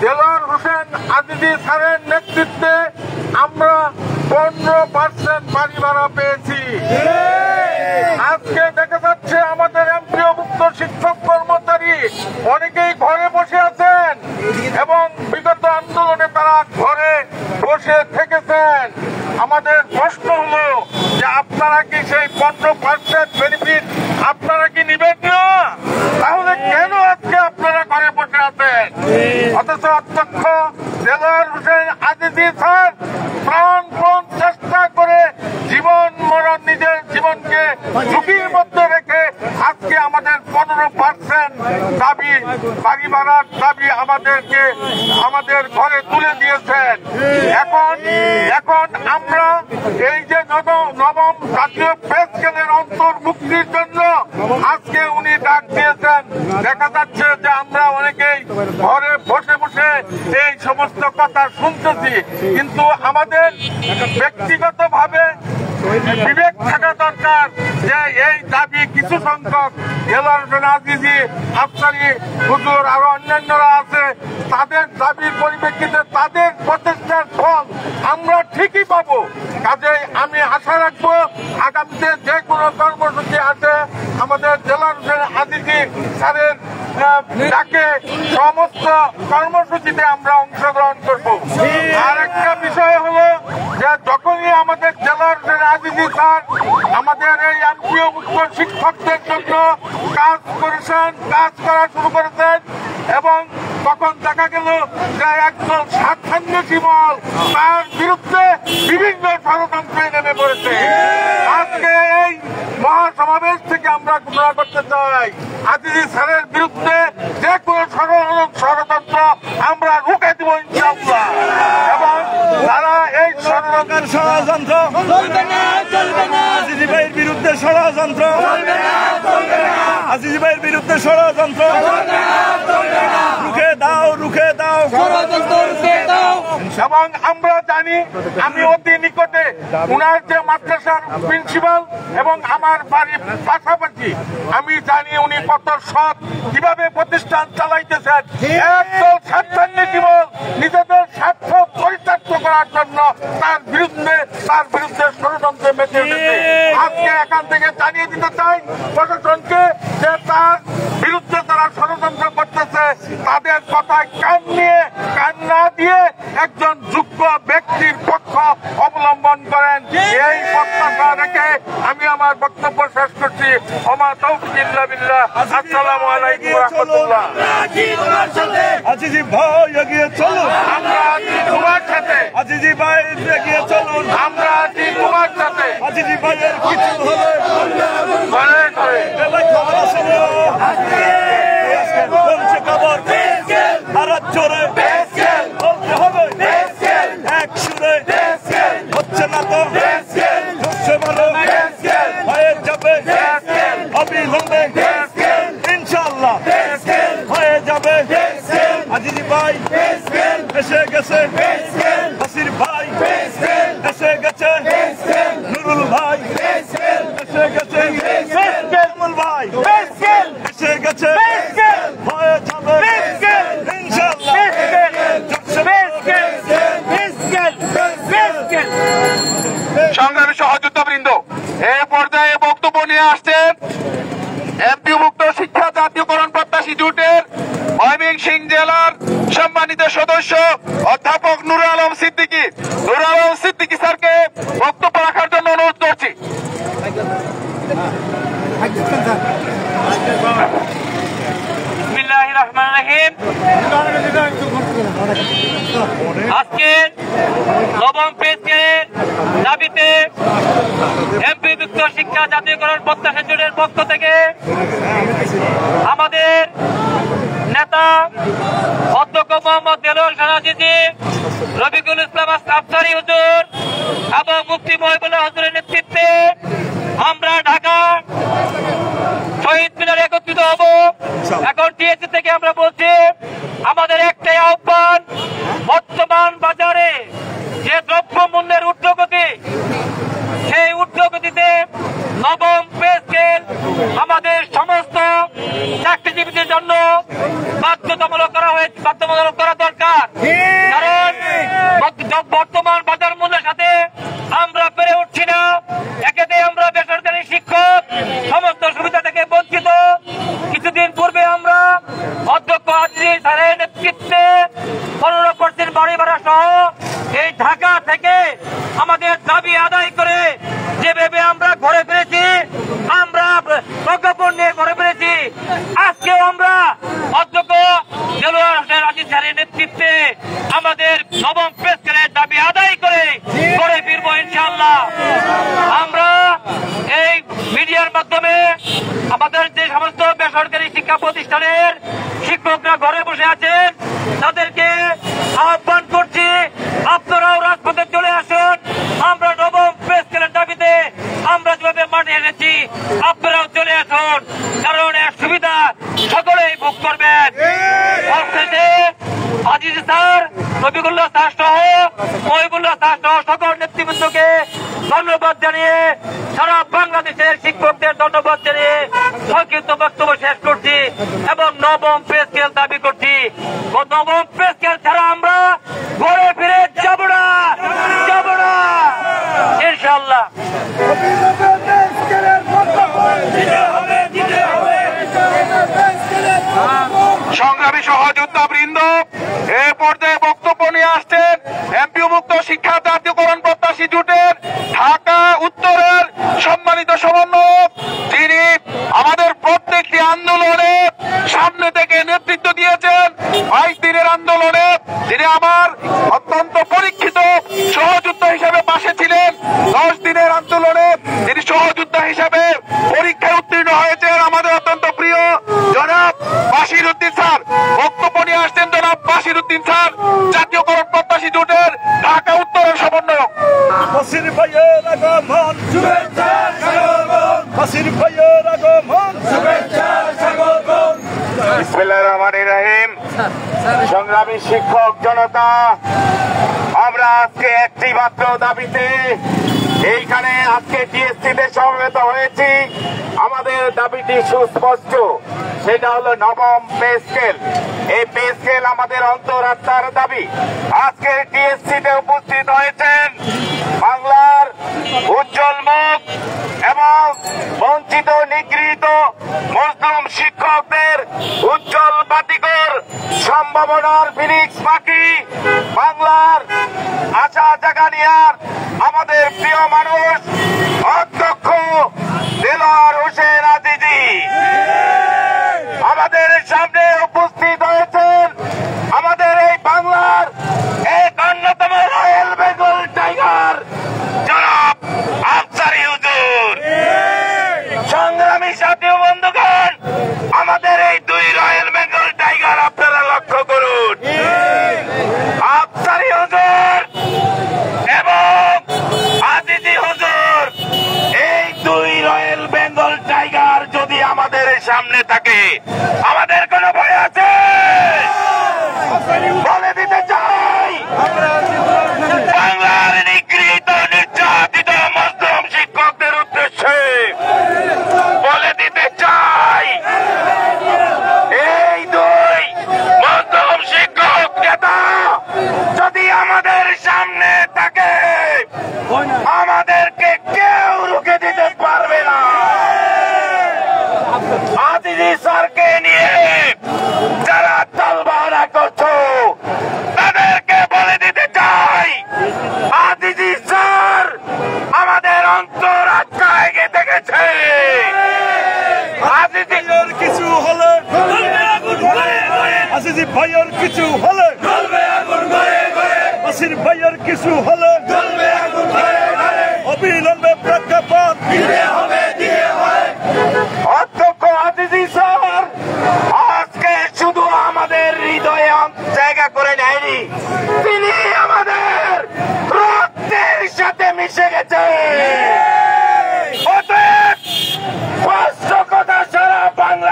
দেলোয়ার হোসেন আজিজি স্যারের নেতৃত্বে আমরা 15% বাড়ি ভাড়া পেয়েছি। আজকে দেখা যাচ্ছে আমাদের এমপিওভুক্ত শিক্ষক কর্মচারী অনেকেই ঘরে বসে আছেন এবং বিগত আন্দোলনে তারা ঘরে বসে থেকেছেন। আমাদের প্রশ্ন হলো যে আপনারা কি সেই 15% বেনিফিট আপনারা কি নিবেন না? তাহলে কেন আজকে আপনারা ঘরে বসে আছেন? অথচ অধ্যক্ষ দেলোয়ার হোসেন আজিজি স্যার প্রাণপণ চেষ্টা করে জীবন মরণ নিজের জীবনকে ঝুঁকির মধ্যে রেখে আজকে আমাদের 15% দাবি বাড়ি ভাড়ার দাবি আমাদেরকে আমাদের ঘরে তুলে দিয়েছেন। এখন আমরা এই যে নবম জাতীয় পে স্কেলের অন্তর্ভুক্তির জন্য আজকে উনি ডাক দিয়েছেন। দেখা যাচ্ছে যে আমরা অনেকেই ঘরে বসে বসে এই সমস্ত কথা শুনতেছি, কিন্তু আমাদের ব্যক্তিগতভাবে বিবেক থাকা দরকার যে এই দাবি কিছু সংখ্যক দেলোয়ার হোসেন আজিজি, আফসারি হুজুর আরো অন্যান্যরা আছে, তাদের দাবির পরিপ্রেক্ষিতে তাদের প্রচেষ্টার ফল আমরা ঠিকই পাবো। কাজেই আমি আশা রাখবো আগামীতে যে কোনো কর্মসূচি আছে আমাদের দেলোয়ার হোসেন আজিজি স্যারের ডাকে সমস্ত কর্মসূচিতে আমরা অংশগ্রহণ করব। আর একটা বিষয় হলো যে যখনই আমাদের দেলোয়ার হোসেন আজিজি স্যার আমাদের এই এমপিওভুক্ত শিক্ষকদের জন্য কাজ করা শুরু করেছেন এবং তখন দেখা গেল যে একজন স্বার্থান্বেষী মহল তার বিরুদ্ধে বিভিন্ন ষড়যন্ত্রে নেমে পড়েছে। আজকে এই মহাসমাবেশ থেকে আমরা ঘোষণা করতে চাই আজিজি স্যারের বিরুদ্ধে যে কোনো ষড়যন্ত্র আমরা রুখে দিব ইনশাআল্লাহ। এবং তারা এই ষড়যন্ত্র আজিজি ভাইয়ের বিরুদ্ধে ষড়যন্ত্র, আজিজি ভাইয়ের বিরুদ্ধে ষড়যন্ত্র রুখে দাও, রুখে দাও ষড়যন্ত্র, রুখে দাও। এবং আমরা জানি, আমি অতি নিকটে উনার যে মাদ্রাসার প্রিন্সিপাল এবং আমার বাড়ির পাশাপাশি আমি জানি উনি কত সৎ, কিভাবে প্রতিষ্ঠান চালাইতেছেন। একদল স্বার্থান্বেষী নিজেদের স্বার্থ পরিত্যাক্ত করার জন্য তার বিরুদ্ধে ষড়যন্ত্রে মেতে উঠেছে। আজকে এখান থেকে জানিয়ে দিতে চাই প্রশাসনকে যে তার বিরুদ্ধে তারা ষড়যন্ত্র করতেছে, তাদের কথায় কান না দিয়ে একজন যোগ্য ব্যক্তির পক্ষ অবলম্বন করেন, এই প্রত্যাশা রেখে আমি আমার বক্তব্য শেষ করছি। ওমা তৌফিক ইল্লা বিল্লাহ। আসসালামু আলাইকুম ওয়া রাহমাতুল্লাহ। আজিজি ভাই এগিয়ে চলুন, আমরা আছি তোমার সাথে। আজিজি ভাই এগিয়ে চলুন, আমরা আছি তোমার সাথে। আজিজি ভাইয়ের কিছু হলে ঘরে ঘরে খবর আছে বলছে খবর হারাত জোরে বলতে হবে এক সুরে, হচ্ছে না তো হচ্ছে ভালো হয়ে যাবে অবিলম্বে ইনশাআল্লাহ হয়ে যাবে। আজিজি ভাই এসে গেছে, হাসির ভাই এসে গেছে, নুরুল ভাই এসে গেছে, কামল ভাই এসে গেছে, হয়ে যাবে ইনশাআল্লাহ। সংগ্রামী সহযোদ্ধাবৃন্দ, এই পর্যায়ে বক্তব্য নিয়ে আসছেন এমপিওভুক্ত শিক্ষা জাতীয়করণ প্রত্যাশী জোটের ময়মনসিংহ জেলার সম্মানিত সদস্য অধ্যাপক নুরুল আলম সিদ্দিকী। নুরুল আলম সিদ্দিকী স্যারকে বক্তব্য রাখার জন্য অনুরোধ করছি। বিসমিল্লাহির রহমানির রহিম। আজকে নবম পে স্কেলের দাবিতে এমপিওভুক্ত শিক্ষা জাতীয়করণ প্রত্যাশা জোটের পক্ষ থেকে আমাদের নেতা অধ্যক্ষ মোহাম্মদ দেলোয়ার সানাজিজি, রফিকুল ইসলাম আফসারী হুজুর এবং মুফতি মহিবুল্লাহ হুজুরের নেতৃত্বে আমরা ঢাকা শহীদ মিনারে একত্রিত হব। এখন টিএসসি থেকে আমরা বলছি, আমাদের একটাই আহ্বান, বর্তমান বাজারে যে দ্রব্য মূল্যের ঊর্ধ্বগতি, সেই ঊর্ধ্বগতিতে নবম পে স্কেল আমাদের সমস্ত চাকরিজীবীদের জন্য বাধ্যতামূলক করা দরকার। কারণ বর্তমান বাজার মূল্যের সাথে আমরা পেরে উঠছি না। একেতে আমরা বেসরকারি শিক্ষক সমস্ত সুবিধা থেকে বঞ্চিত। কিছুদিন পূর্বে আমরা অধ্যক্ষ আজিজ স্যারের নেতৃত্বে 15% বাড়ি ভাড়া সহ এই ঢাকা থেকে আমাদের দাবি আদায় করে যেভাবে আমরা ঘরে ফিরেছি, আমরা প্রজ্ঞাপন নিয়ে ঘরে ফিরেছি, আজকেও আমরা অধ্যক্ষ দেলোয়ার হোসেন আজিজ স্যারের নেতৃত্বে আমাদের নবম পে স্কেলের দাবি আদায় করে ঘরে ফিরবো ইনশাআল্লাহ। আমরা এই মিডিয়ার মাধ্যমে আমাদের যে সমস্ত বেসরকারি শিক্ষা প্রতিষ্ঠানের শিক্ষকরা ঘরে বসে আছেন তাদেরকে আহ্বান করছি, আপনারাও রাজপথে চলে আসুন। আমরা নবম পে স্কেলের দাবিতে আমরা যেভাবে মাঠে এনেছি আপনারাও চলে আসুন, কারণ এর সুবিধা সকলেই ভোগ করবেন। আজিজ স্যার, রফিকুল্লাহ স্যার সহ মহিবুল্লাহ স্যার সহ সকল নেতৃবৃন্দকে ধন্যবাদ জানিয়ে, সারা বাংলাদেশের শিক্ষকদের ধন্যবাদ জানিয়ে সংক্ষিপ্ত বক্তব্য শেষ করছি এবং নবম পে স্কেল দাবি করছি। নবম পে স্কেল ছাড়া আমরা ঘরে ফিরে যাব না ইনশাআল্লাহ। সংগ্রামী সহযোদ্ধা বৃন্দ, এ পর্যায়ে বক্তব্য নিয়ে আসছেন এমপি মুক্ত শিক্ষা জাতীয়করণ প্রত্যাশী জোটের ঢাকা উত্তরের সম্মানিত সমন্বয়ক, যিনি আমাদের প্রত্যেকটি আন্দোলনে সামনে থেকে নেতৃত্ব দিয়েছেন। 22 দিনের আন্দোলনে যিনি আমার অত্যন্ত পরীক্ষিত সহযোদ্ধা হিসেবে পাশে ছিলেন, 10 দিনের আন্দোলনে যিনি সহযোদ্ধা হিসেবে পরীক্ষায় উত্তীর্ণ হয়েছেন, আমাদের অত্যন্ত প্রিয় জনাব বাশির উদ্দিন স্যার। বক্তব্য নিয়ে আসছেন জনাব বাশির উদ্দিন স্যার, জাতীয়করণ প্রত্যাশী জোটের ঢাকা উত্তরের সমন্বয়ক। বাশির ভাইয়ের আগমন, শুভেচ্ছা স্বাগতম। বাশির ভাইয়ের আগমন, শুভেচ্ছা স্বাগতম। বিসমিল্লাহির রহমানির রহিম। সংগ্রামী শিক্ষক জনতা, আমরা আজকে একটি মাত্র দাবিতে এইখানে আজকে টিএসসিতে সমবেত হয়েছি। আমাদের দাবিটি সুস্পষ্ট, সেটা হলো নবম পে স্কেল। এই পে স্কেল আমাদের অন্তরাত্মার দাবি। আজকে টিএসসিতে উপস্থিত হয়েছেন বাংলার উজ্জ্বল মুখ এবং বঞ্চিত নিগৃহীত মজলুম শিক্ষকদের উজ্জ্বল বাতিকর সম্ভাবনার ফিনিক্স পাখি, বাংলার আশা জাগানিয়ার আমাদের প্রিয় মানুষ অধ্যক্ষ দেলোয়ার হোসেন আজিজি আমাদের সামনে উপস্থিত হয়েছেন। আমাদের এই বাংলার এক অন্যতম রয়্যাল বেঙ্গল টাইগার জনাব আফসারী হুজুর। সংগ্রামী সাথী বন্ধুগণ, আমাদের এই 2 রয়্যাল বেঙ্গল টাইগার আপনারা লক্ষ্য করুন, আফসারী হুজুর এবং আজিজি হুজুর। এই 2 রয়্যাল বেঙ্গল টাইগার যদি আমাদের সামনে থাকে, আমাদের কোনো ভয় আছে? বলে দিতে চাই, বাংলার নিগৃহীত নির্যাতিত মজলুম শিক্ষকদের উদ্দেশ্যে বলে দিতে চাই, এই 2 মজলুম শিক্ষক নেতা যদি আমাদের সামনে থাকে, আমাদেরকে কেউ রুখে দিতে পারবে না। আজিজি স্যারকে নিয়ে যারা তালবাহানা করছো, তাদেরকে বলে দিতে চাই, আজিজি স্যার আমাদের অন্তরাত্মায় গেঁথে গেছে। আজিজি কিছু হলে, আজিজি ভাইয়ের কিছু হলে, বাশির ভাইয়ের কিছু হলে অবিলম্বে প্রজ্ঞাপন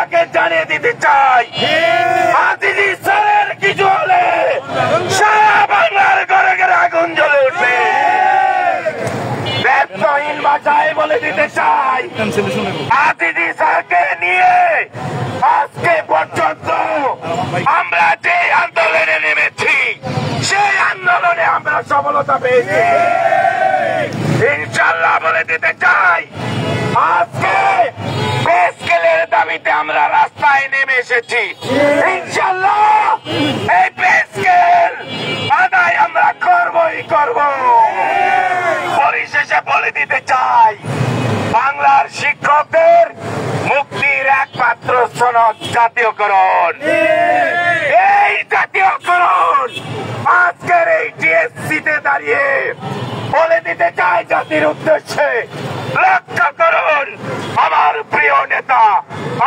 আপনাকে জানিয়ে দিতে চাই, আজিজি স্যারের কিছু হলে সারা বাংলার ঘরে ঘরে আগুন জ্বলে উঠবে। ব্যর্থহীন ভাষায় বলে দিতে চাই, আজিজি স্যারকে নিয়ে আজকে পর্যন্ত আমরা যে আন্দোলনে নেমেছি সেই আন্দোলনে আমরা সফলতা পেয়েছি। ইনশাল্লাহ বলে দিতে চাই, আজকে পে স্কেলের দাবিতে আমরা রাস্তায় নেমে এসেছি। ইনশাল্লাহ এই পে স্কেল আদায় আমরা করবই করব। পরিশেষে বলে দিতে চাই, বাংলার শিক্ষকদের মুক্তির একমাত্র সনদ জাতীয়করণ। এই জাতীয়করণ আজকের এই টিএসসিতে দাঁড়িয়ে বলে দিতে চাই জাতির উদ্দেশ্যে, লক্ষ্য করুন আমার প্রিয় নেতা,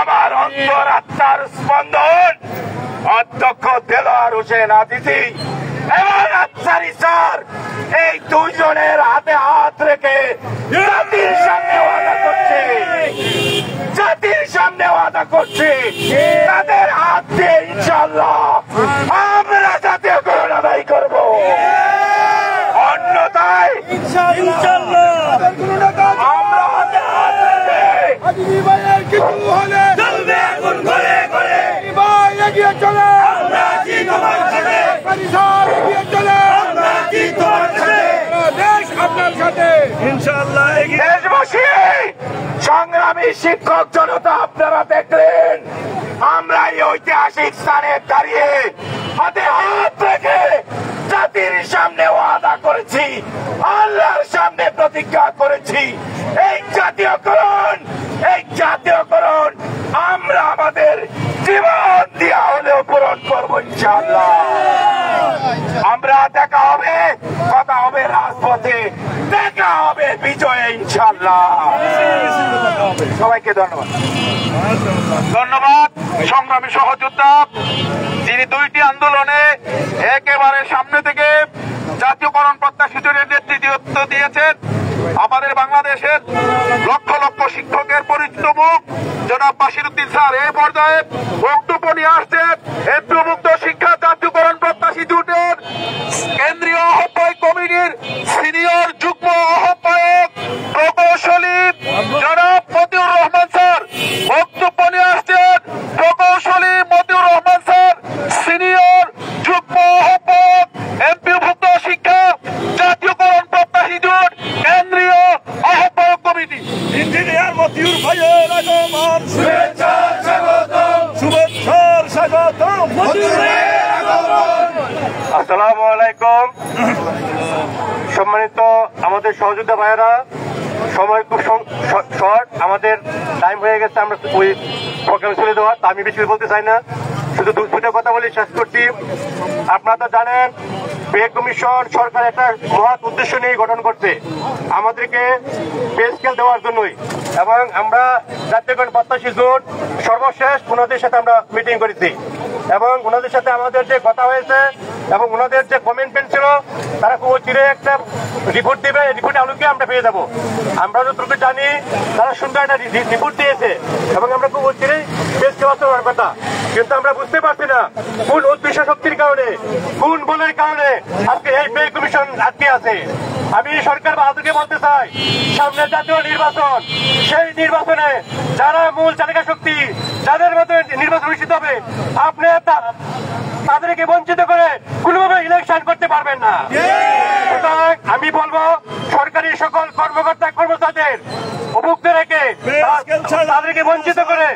আমার অন্তরাত্মার স্পন্দন অধ্যক্ষ দেলোয়ার হোসেন আজিজি এবং আনসারী স্যার, এই দুইজনের হাতে হাত রেখে জাতির সামনে ওয়াদা করছে, জাতির সামনে ওয়াদা করছে, তাদের হাত দিয়ে ইনশাআল্লাহ আমরা জাতীয়করণ আদায় করব। অন্যথায় ইনশাআল্লাহ আমরা হাতে হাত রেখে চলবে আগুন ঘরে ঘরে, এগিয়ে চলে আমরা আছি তোমার সাথে, এগিয়ে চলে আমরা আছি তোমার সাথে, দেশ আপনার সাথে ইনশাআল্লাহ। দেশবাসী, সংগ্রামী শিক্ষক জনতা, আপনারা দেখলেন আমরা এই ঐতিহাসিক স্থানে দাঁড়িয়ে হাতে হাত রেখে জাতির সামনে ওয়াদা করেছি, আল্লাহর সামনে প্রতিজ্ঞা করেছি, এই জাতীয়করণ আমরা আমাদের জীবন দিয়া হলেও পূরণ করবো ইনশাআল্লাহ। আমরা দেখা হবে, কথা হবে রাজপথে, দেখা হবে বিজয়ে ইনশাআল্লাহ। সবাইকে ধন্যবাদ। ধন্যবাদ সংগ্রামী সহযোদ্ধা, যিনি দুইটি আন্দোলনে একেবারে সামনে থেকে জাতীয়করণ প্রত্যাশিতের নেতৃত্ব দিয়েছেন। আমাদের বাংলাদেশের লক্ষ লক্ষ শিক্ষকের পরিচিত মুখ জনাব বাশিরউদ্দিন স্যার এই পর্যায়ে বক্তব্য নিয়ে আসছেন। এমপিওভুক্ত শিক্ষা জাতীয়করণ প্রত্যাশী জোটের কেন্দ্রীয় আহ্বায়ক কমিটির সিনিয়র যুগ্ম আহ্বায়ক প্রকৌশলী জনাব মতিউর রহমান স্যার বক্তব্য নিয়ে আসছেন। প্রকৌশলী মতিউর রহমান স্যার সিনিয়র যুগ্ম আহ্বায়ক এমপিওভুক্ত শিক্ষা জাতীয়করণ প্রত্যাশী জোট কেন্দ্রীয় আহ্বায়ক কমিটি। ইঞ্জিনিয়ার মতিউর ভাইয়ের আগমন, শুভেচ্ছা স্বাগতম, শুভেচ্ছা স্বাগতম। আসসালামু আলাইকুম। সম্মানিত আমাদের সহযোদ্ধা ভাইয়েরা, সময় খুব শর্ট, আমাদের টাইম হয়ে গেছে, আমরা ওই প্রোগ্রামে চলে দেওয়ার, তা আমি বেশি বলতে চাই না, শুধু দুটো কথা বলে শেষ করছি। আপনারা তো জানেন পে কমিশন সরকার একটা মহৎ উদ্দেশ্য নিয়ে গঠন করছে, আমাদেরকে পে স্কেল দেওয়ার জন্যই, এবং আমরা জাতীয়করণ প্রত্যাশী জোট সর্বশেষ ওনাদের সাথে আমরা মিটিং করেছি এবং ওনাদের সাথে আমাদের যে কথা হয়েছে এবং ওনাদের যে কমিটমেন্ট ছিল, তারা খুব অচিরে একটা রিপোর্ট দেবে, রিপোর্ট আলোকে আমরা পেয়ে যাবো। আমরা যতটুকু জানি তারা সুন্দর একটা রিপোর্ট দিয়েছে এবং আমরা খুব অচিরেই পে স্কেল হওয়ার কথা, কিন্তু আমরা বুঝতে পারছি না কোন উদ্দেশ্য শক্তির কারণে, কোন বলের কারণে আজকে এই পে কমিশন আটকে আছে। আমি সরকার বাহাদুরকে বলতে চাই, সামনে জাতীয় নির্বাচন, সেই নির্বাচনে যারা মূল চালিকা শক্তি, যাদের মধ্যে নির্বাচন অনুষ্ঠিত হবে, আপনি তাদেরকে বঞ্চিত করে কোনোভাবে ইলেকশন করতে পারবেন না। সুতরাং আমি বলবো সরকারি সকল কর্মকর্তা কর্মচারীদের অভুক্ত রেখে তাদেরকে বঞ্চিত করে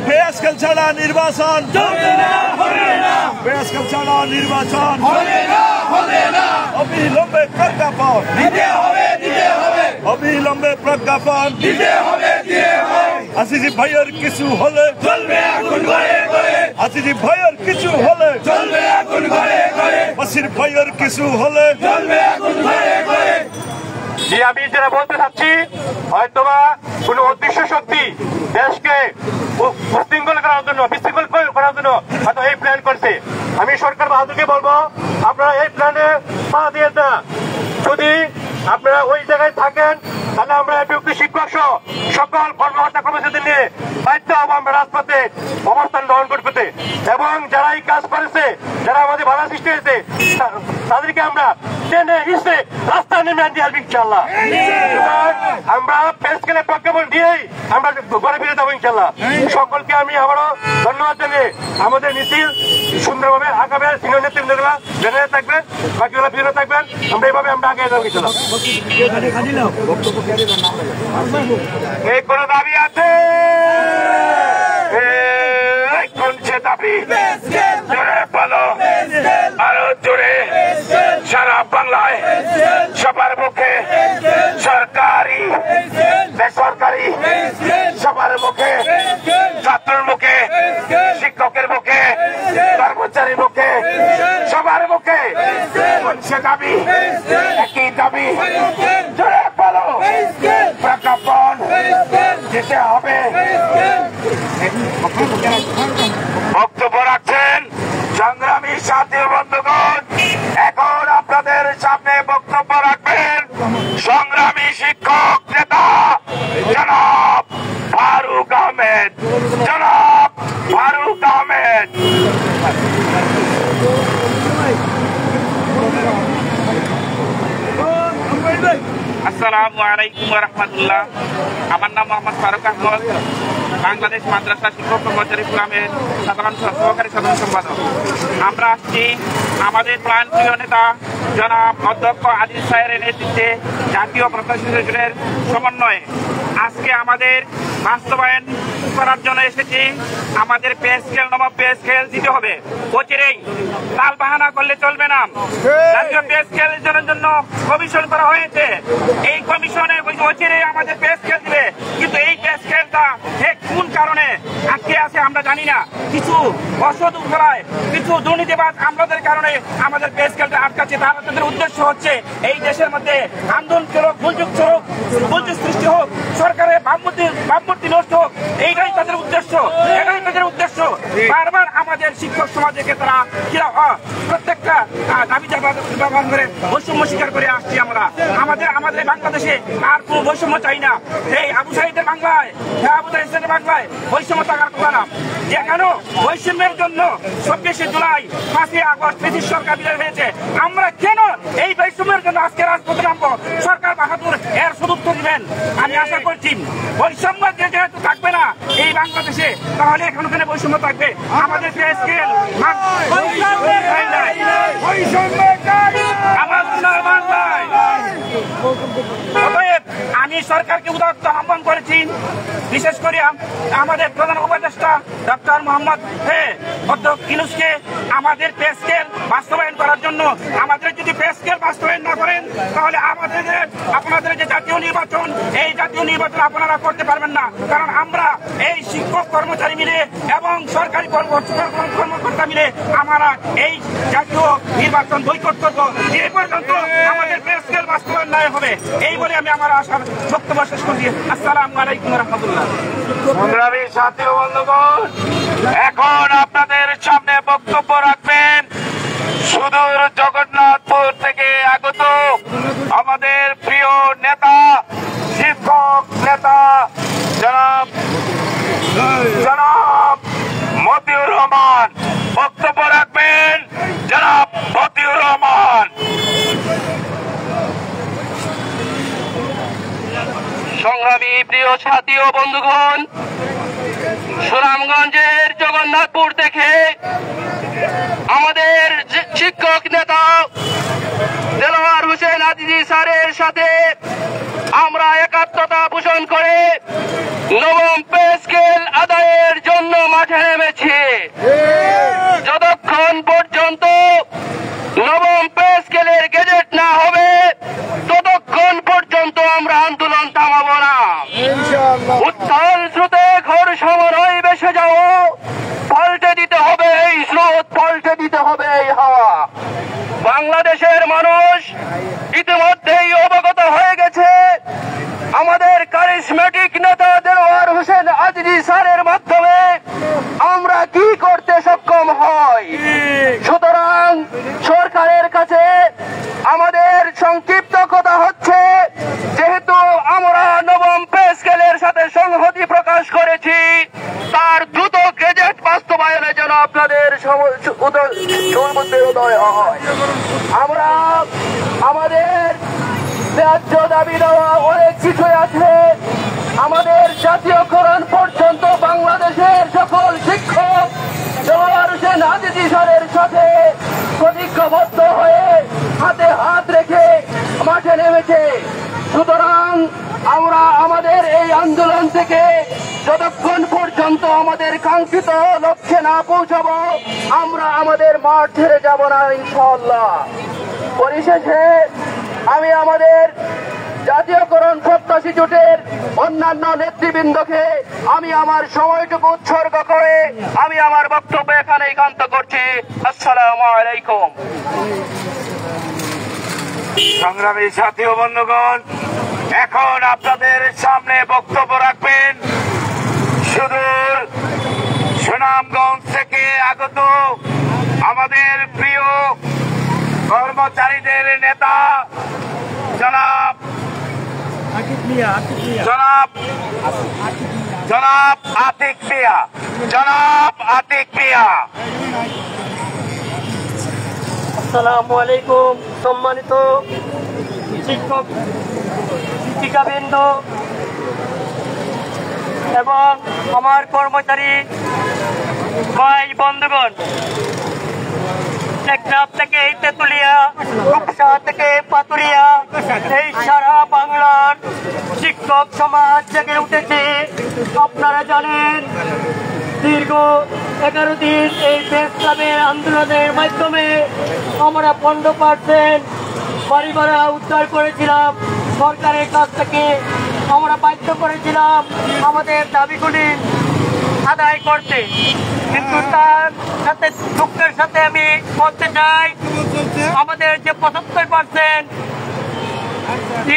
পে স্কেল ছাড়া নির্বাচন চলবে না, হবে না। পে স্কেল ছাড়া নির্বাচন হবে না, হবে না। অবিলম্বে প্রজ্ঞাপন দিতে হবে, দিতে হবে। অবিলম্বে প্রজ্ঞাপন দিতে হবে, দিতে হবে। আজিজি ভাইয়ের কিছু হলে চলবে আগুন ঘরে ঘরে, আজিজি ভাইয়ের কিছু হলে চলবে আগুন ঘরে ঘরে, বাসির ভাইয়ের কিছু হলে চলবে আগুন ঘরে ঘরে। যে আমি যেটা বলতে চাচ্ছি, হয়তোবা কোন অদৃশ্য শক্তি দেশকে উশৃঙ্খল করার জন্য, বিশৃঙ্খল করার জন্য হয়তো এই প্ল্যান করছে। আমি সরকার বাহাদুরকে বলবো, আপনারা এই প্ল্যানে পা দিয়ে না, যদি আপনারা ওই জায়গায় থাকেন তাহলে আমরা বিভক্তি শিক্ষক সহ সকল কর্মকর্তা কর্মচারী নিয়ে বাধ্য হব আমরা রাজপথে অবস্থান গ্রহণ করতে, এবং যারা এই কাজ করেছে, যারা আমাদের বাধা সৃষ্টি হয়েছে, তাদেরকে আমরা টেনে হিসেবে রাস্তায় নেমে আনতে আসবো ইনশাল্লাহ। আমরা প্রেস স্কেলের প্রজ্ঞাপন দিয়েই আমরা ঘরে ফিরে যাবো ইনশাল্লাহ। সকলকে আমি আবারও ধন্যবাদ জানিয়ে আমাদের মিছিল সুন্দরভাবে আগামী সিনিয়র নেতৃবৃন্দরা জেনে থাকবেন, বাকিগুলো ফিরে থাকবেন, আমরা এইভাবে আমরা আগে যাবো ইনশাল্লাহ। এই কোন দাবি আছে? দাবি জোরে বলো, আরো জোরে, সারা বাংলায় সবার মুখে, সরকারি বেসরকারি সবার মুখে, ছাত্রের মুখে, শিক্ষকের মুখে, কর্মচারীর মুখে, সবার মুখে সে দাবি, একই দাবি, জোরে বলো, প্রজ্ঞাপন দিতে হবে। বক্তব্য রাখছেন সংগ্রামী সাথী বন্ধুগণ। এখন আপনাদের সামনে বক্তব্য রাখবেন সংগ্রামী শিক্ষক নেতা জনাব ফারুক আহমেদ। জনাব ফারুক আহমেদ। আসসালামু আলাইকুম ওয়া রাহমাতুল্লাহ। আমার নাম মোহাম্মদ ফারুক আহমদ, বাংলাদেশ মাদ্রাসা শিক্ষক কর্মচারী ফোরামের সহকারী সাধারণ সম্পাদক। আমরা আসছি আমাদের প্রাণপ্রিয় নেতা জনাব অধ্যক্ষ আজিজ সাহেবের নেতৃত্বে জাতীয় প্রত্যাশীদের সমন্বয়ে আজকে আমাদের বাস্তবায়ন করার জন্য এসেছি। আমাদের পে স্কেল, নব পে স্কেল দিতে হবে অচিরেই, লাল বাহানা করলে চলবে না। জাতীয় পে স্কেলের জন্য কমিশন করা হয়েছে, এই কমিশনে অচিরেই আমাদের পে স্কেল দিবে, কিন্তু এই পে স্কেলটা কোন কারণে আটকে আছে আমরা জানি না। কিছু অসৎ উপায়, কিছু দুর্নীতিবাজ আমলাদের কারণে আমাদের পে স্কেলটা আটকাচ্ছে। তাদের উদ্দেশ্য হচ্ছে এই দেশের মধ্যে আন্দোলন চলুক, গুলযোগ সৃষ্টি হোক, সরকারের ভাবমূর্তি নষ্ট হোক, এইটাই তাদের উদ্দেশ্য, এটাই তাদের উদ্দেশ্য। বারবার আমাদের শিক্ষক সমাজকে তারা প্রত্যেকটা দাবি ব্যবহার করে বৈষম্য স্বীকার করে আসছি আমরা। আমাদের বাংলাদেশে আর কোন বৈষম্য চাই না। এই আবু সাইদের বাংলায়, বাংলায় বৈষম্য থাকার কথা না। যেখানে বৈষম্যের জন্য 26শে জুলাই, 5ই আগস্ট ব্রিটিশ সরকার বিদায় হয়েছে, আমরা কেন এই বৈষম্যের জন্য আজকে রাজপথে নামবো? সরকার বাহাদুর এর সদুত্তর দিবেন। আমি আশা করছি বৈষম্য যেহেতু থাকবে না এই বাংলাদেশে, তাহলে এখন ওখানে বৈষম্য থাকবে। আমাদের স্কেল আমি সরকারকে উদাত্ত আহ্বান করেছি, বিশেষ করে আমাদের প্রধান উপদেষ্টা ডক্টর মোহাম্মদ অধ্যক্ষ ইউনূসকে আমাদের পে স্কেল বাস্তবায়ন করার জন্য। আমাদের যদি পে স্কেল বাস্তবায়ন না করেন তাহলে আপনাদের যে জাতীয় নির্বাচন, এই জাতীয় নির্বাচন আপনারা করতে পারবেন না। কারণ আমরা এই শিক্ষক কর্মচারী মিলে এবং সরকারি কর্মকর্তা মিলে আমরা এই জাতীয় নির্বাচন বয়কট করব যে পর্যন্ত আমাদের পে স্কেল বাস্তবায়ন না হবে। এই বলে আমি আমার আশার বক্তব্য শেষ করছি। আসসালামু আলাইকুম ওয়া রাহমাতুল্লাহ। সংগ্রামী সাথী বন্ধুগণ, এখন আপনাদের সামনে বক্তব্য রাখবেন সুদূর জগন্নাথপুর থেকে আগত আমাদের প্রিয় নেতা, শিক্ষক নেতা জনাব মতিউর রহমান। বক্তব্য রাখবেন জনাব মতিউর রহমান। সংগ্রামী প্রিয় সাথী ও বন্ধুগণ, সুনামগঞ্জের জগন্নাথপুর থেকে আমাদের শিক্ষক নেতা দেলোয়ার হোসেন আজিজি স্যারের সাথে আমরা একাত্মতা পোষণ করে নবম পে স্কেল আদায়ের জন্য মাঠে নেমেছি। যতক্ষণ পর্যন্ত নবম পে স্কেলের গেজেট না হবে ততক্ষণ পর্যন্ত আমরা আন্দোলন থামাবো না। উত্তাল স্রোতে ঘর সমন্বয় বেসে যাও, পাল্টে দিতে হবে এই স্রোত, পাল্টে দিতে হবে এই হাওয়া। বাংলাদেশের মানুষ ইতিমধ্যেই অবগত হয়ে গেছে আমাদের কারিশমেটিক নেতা দেলোয়ার হোসেন আজিজি স্যারের মাধ্যমে আমরা কি করতে সক্ষম হই। সুতরাং সরকারের কাছে আমাদের সংক্ষিপ্ত কথা হচ্ছে, যেহেতু আমরা নবম পে স্কেলে সংহতি প্রকাশ করেছি তার দ্রুত গেজেট বাস্তবায়নের জন্য আপনাদের উদয় হয়। আমরা আমাদের ন্যায্য দাবি দেওয়া অনেক কিছুই আছে। আমাদের জাতীয়করণ পর্যন্ত বাংলাদেশের সকল শিক্ষক দেওয়ার হোসেন আজিজি স্যারের সাথে প্রতিজ্ঞাবদ্ধ হয়ে হাতে হাত রেখে মাঠে নেমেছে। সুতরাং আমরা আমাদের এই আন্দোলন থেকে যতক্ষণ পর্যন্ত আমাদের কাঙ্ক্ষিত লক্ষ্যে না পৌঁছাবো আমরা আমাদের মাঠ ছেড়ে যাব না ইনশাআল্লাহ। পরিশেষে আমি আমাদের জাতীয়করণ প্রত্যাশী জোটের অন্যান্য নেতৃবৃন্দকে আমি আমার সময়টুকু উৎসর্গ করে আমি আমার বক্তব্য এখানে একান্ত করছি। আসসালামু আলাইকুম। সংগ্রামী সাথী ও বন্ধুগণ, এখন আপনাদের সামনে বক্তব্য রাখবেন সুদূর সুনামগঞ্জ থেকে আগত আমাদের প্রিয় কর্মচারীদের নেতা জনাব আতিক মিয়া। আসসালামু আলাইকুম। সম্মানিত শিক্ষক শিক্ষিকাবৃন্দ এবং আমার কর্মচারী ভাই বন্ধুগণ, টেকনাফ থেকে তেতুলিয়া, রূপসা থেকে পাতুরিয়া, এই সারা বাংলার শিক্ষক সমাজ জেগে উঠেছে। আপনারা জানেন দীর্ঘ 11 দিন এই প্রেস ক্লাবের আন্দোলনের মাধ্যমে আমরা 15% বাড়ি ভাড়া উদ্ধার করেছিলাম। সরকারের কাছ থেকে আমরা বাধ্য করেছিলাম আমাদের দাবিগুলি আদায় করতে, কিন্তু তার সাথে দুঃখের সাথে আমি বলতে চাই আমাদের যে 75%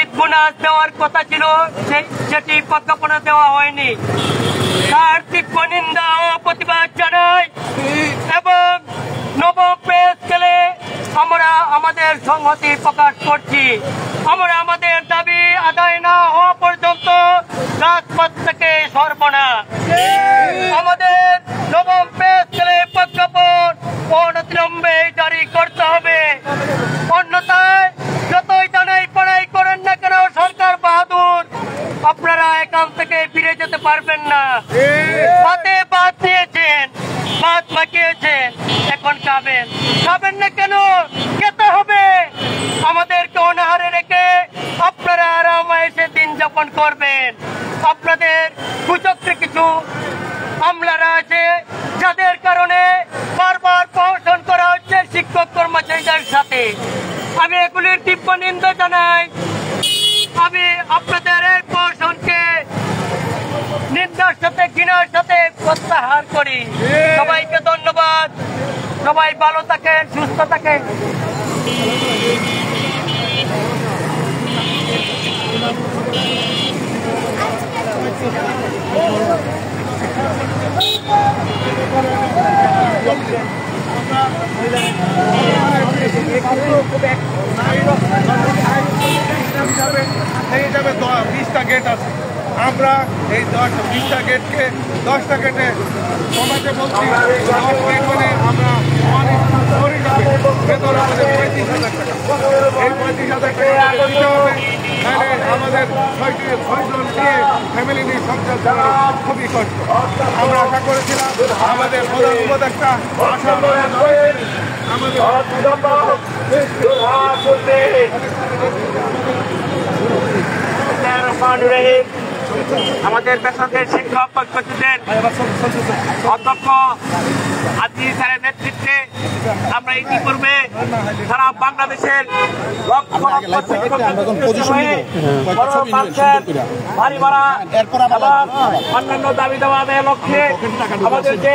ঈদ বোনাস দেওয়ার কথা ছিল সেটি প্রজ্ঞাপনা দেওয়া হয়নি। তার তীব্র নিন্দা ও প্রতিবাদ জানাই এবং নবম পে স্কেলে আমরা আমাদের সংহতি প্রকাশ করছি। আমরা আমাদের দাবি আদায় না হওয়া পর্যন্ত রাজপথ থেকে সরব না। আমাদের নবম পে স্কেলে প্রজ্ঞাপন অনতিবিলম্বে জারি করতে হবে, অন্যথায় যতই জানাই পড়াই করেন না কেন সরকার বাহাদুর আপনারা এখান থেকে ফিরে যেতে পারবেন না। ভাতে ভাত দিয়েছেন, ভাত মাখিয়েছেন, এখন খাবেন না কেন? খেতে হবে। আমাদেরকে অনাহারে রেখে আপনারা আরামে এসে দিন যাপন করবেন। আপনাদের কুচক্রে কিছু আমলারা আছে যাদের কারণে বারবার প্রহসন করা হচ্ছে শিক্ষক কর্মচারীদের সাথে। আমি এগুলির তীব্র নিন্দা জানাই। আমি আপনাদের এই প্রহসনকে নিন্দার সাথে ঘৃণার সাথে প্রত্যাহার করি। সবাইকে ধন্যবাদ। সবাই ভালো থাকেন, সুস্থ থাকেন। এই যাবে 20টা গেট আছে। আমরা এই 20টা গেটকে 10টা গেটে কমাতে বলছি। 10 গেট মানে আমরা বেতন আমাদের 35,000 টাকা। এই 35,000 টাকা দিতে হবে। তাহলে আমাদের 6জন নিয়ে ফ্যামিলি নিয়ে সংসার চালানো খুবই কষ্ট। আমরা আশা করেছিলাম আমাদের প্রধান উপদেষ্টা আমাদের বেসরকারি শিক্ষক পরিষদের অধ্যক্ষ আজিজ স্যারের নেতৃত্বে আমরা ইতিপূর্বে সারা বাংলাদেশের লক্ষ লক্ষ বাড়ি ভাড়া এবং অন্যান্য দাবি দেওয়া লক্ষ্যে আমাদের যে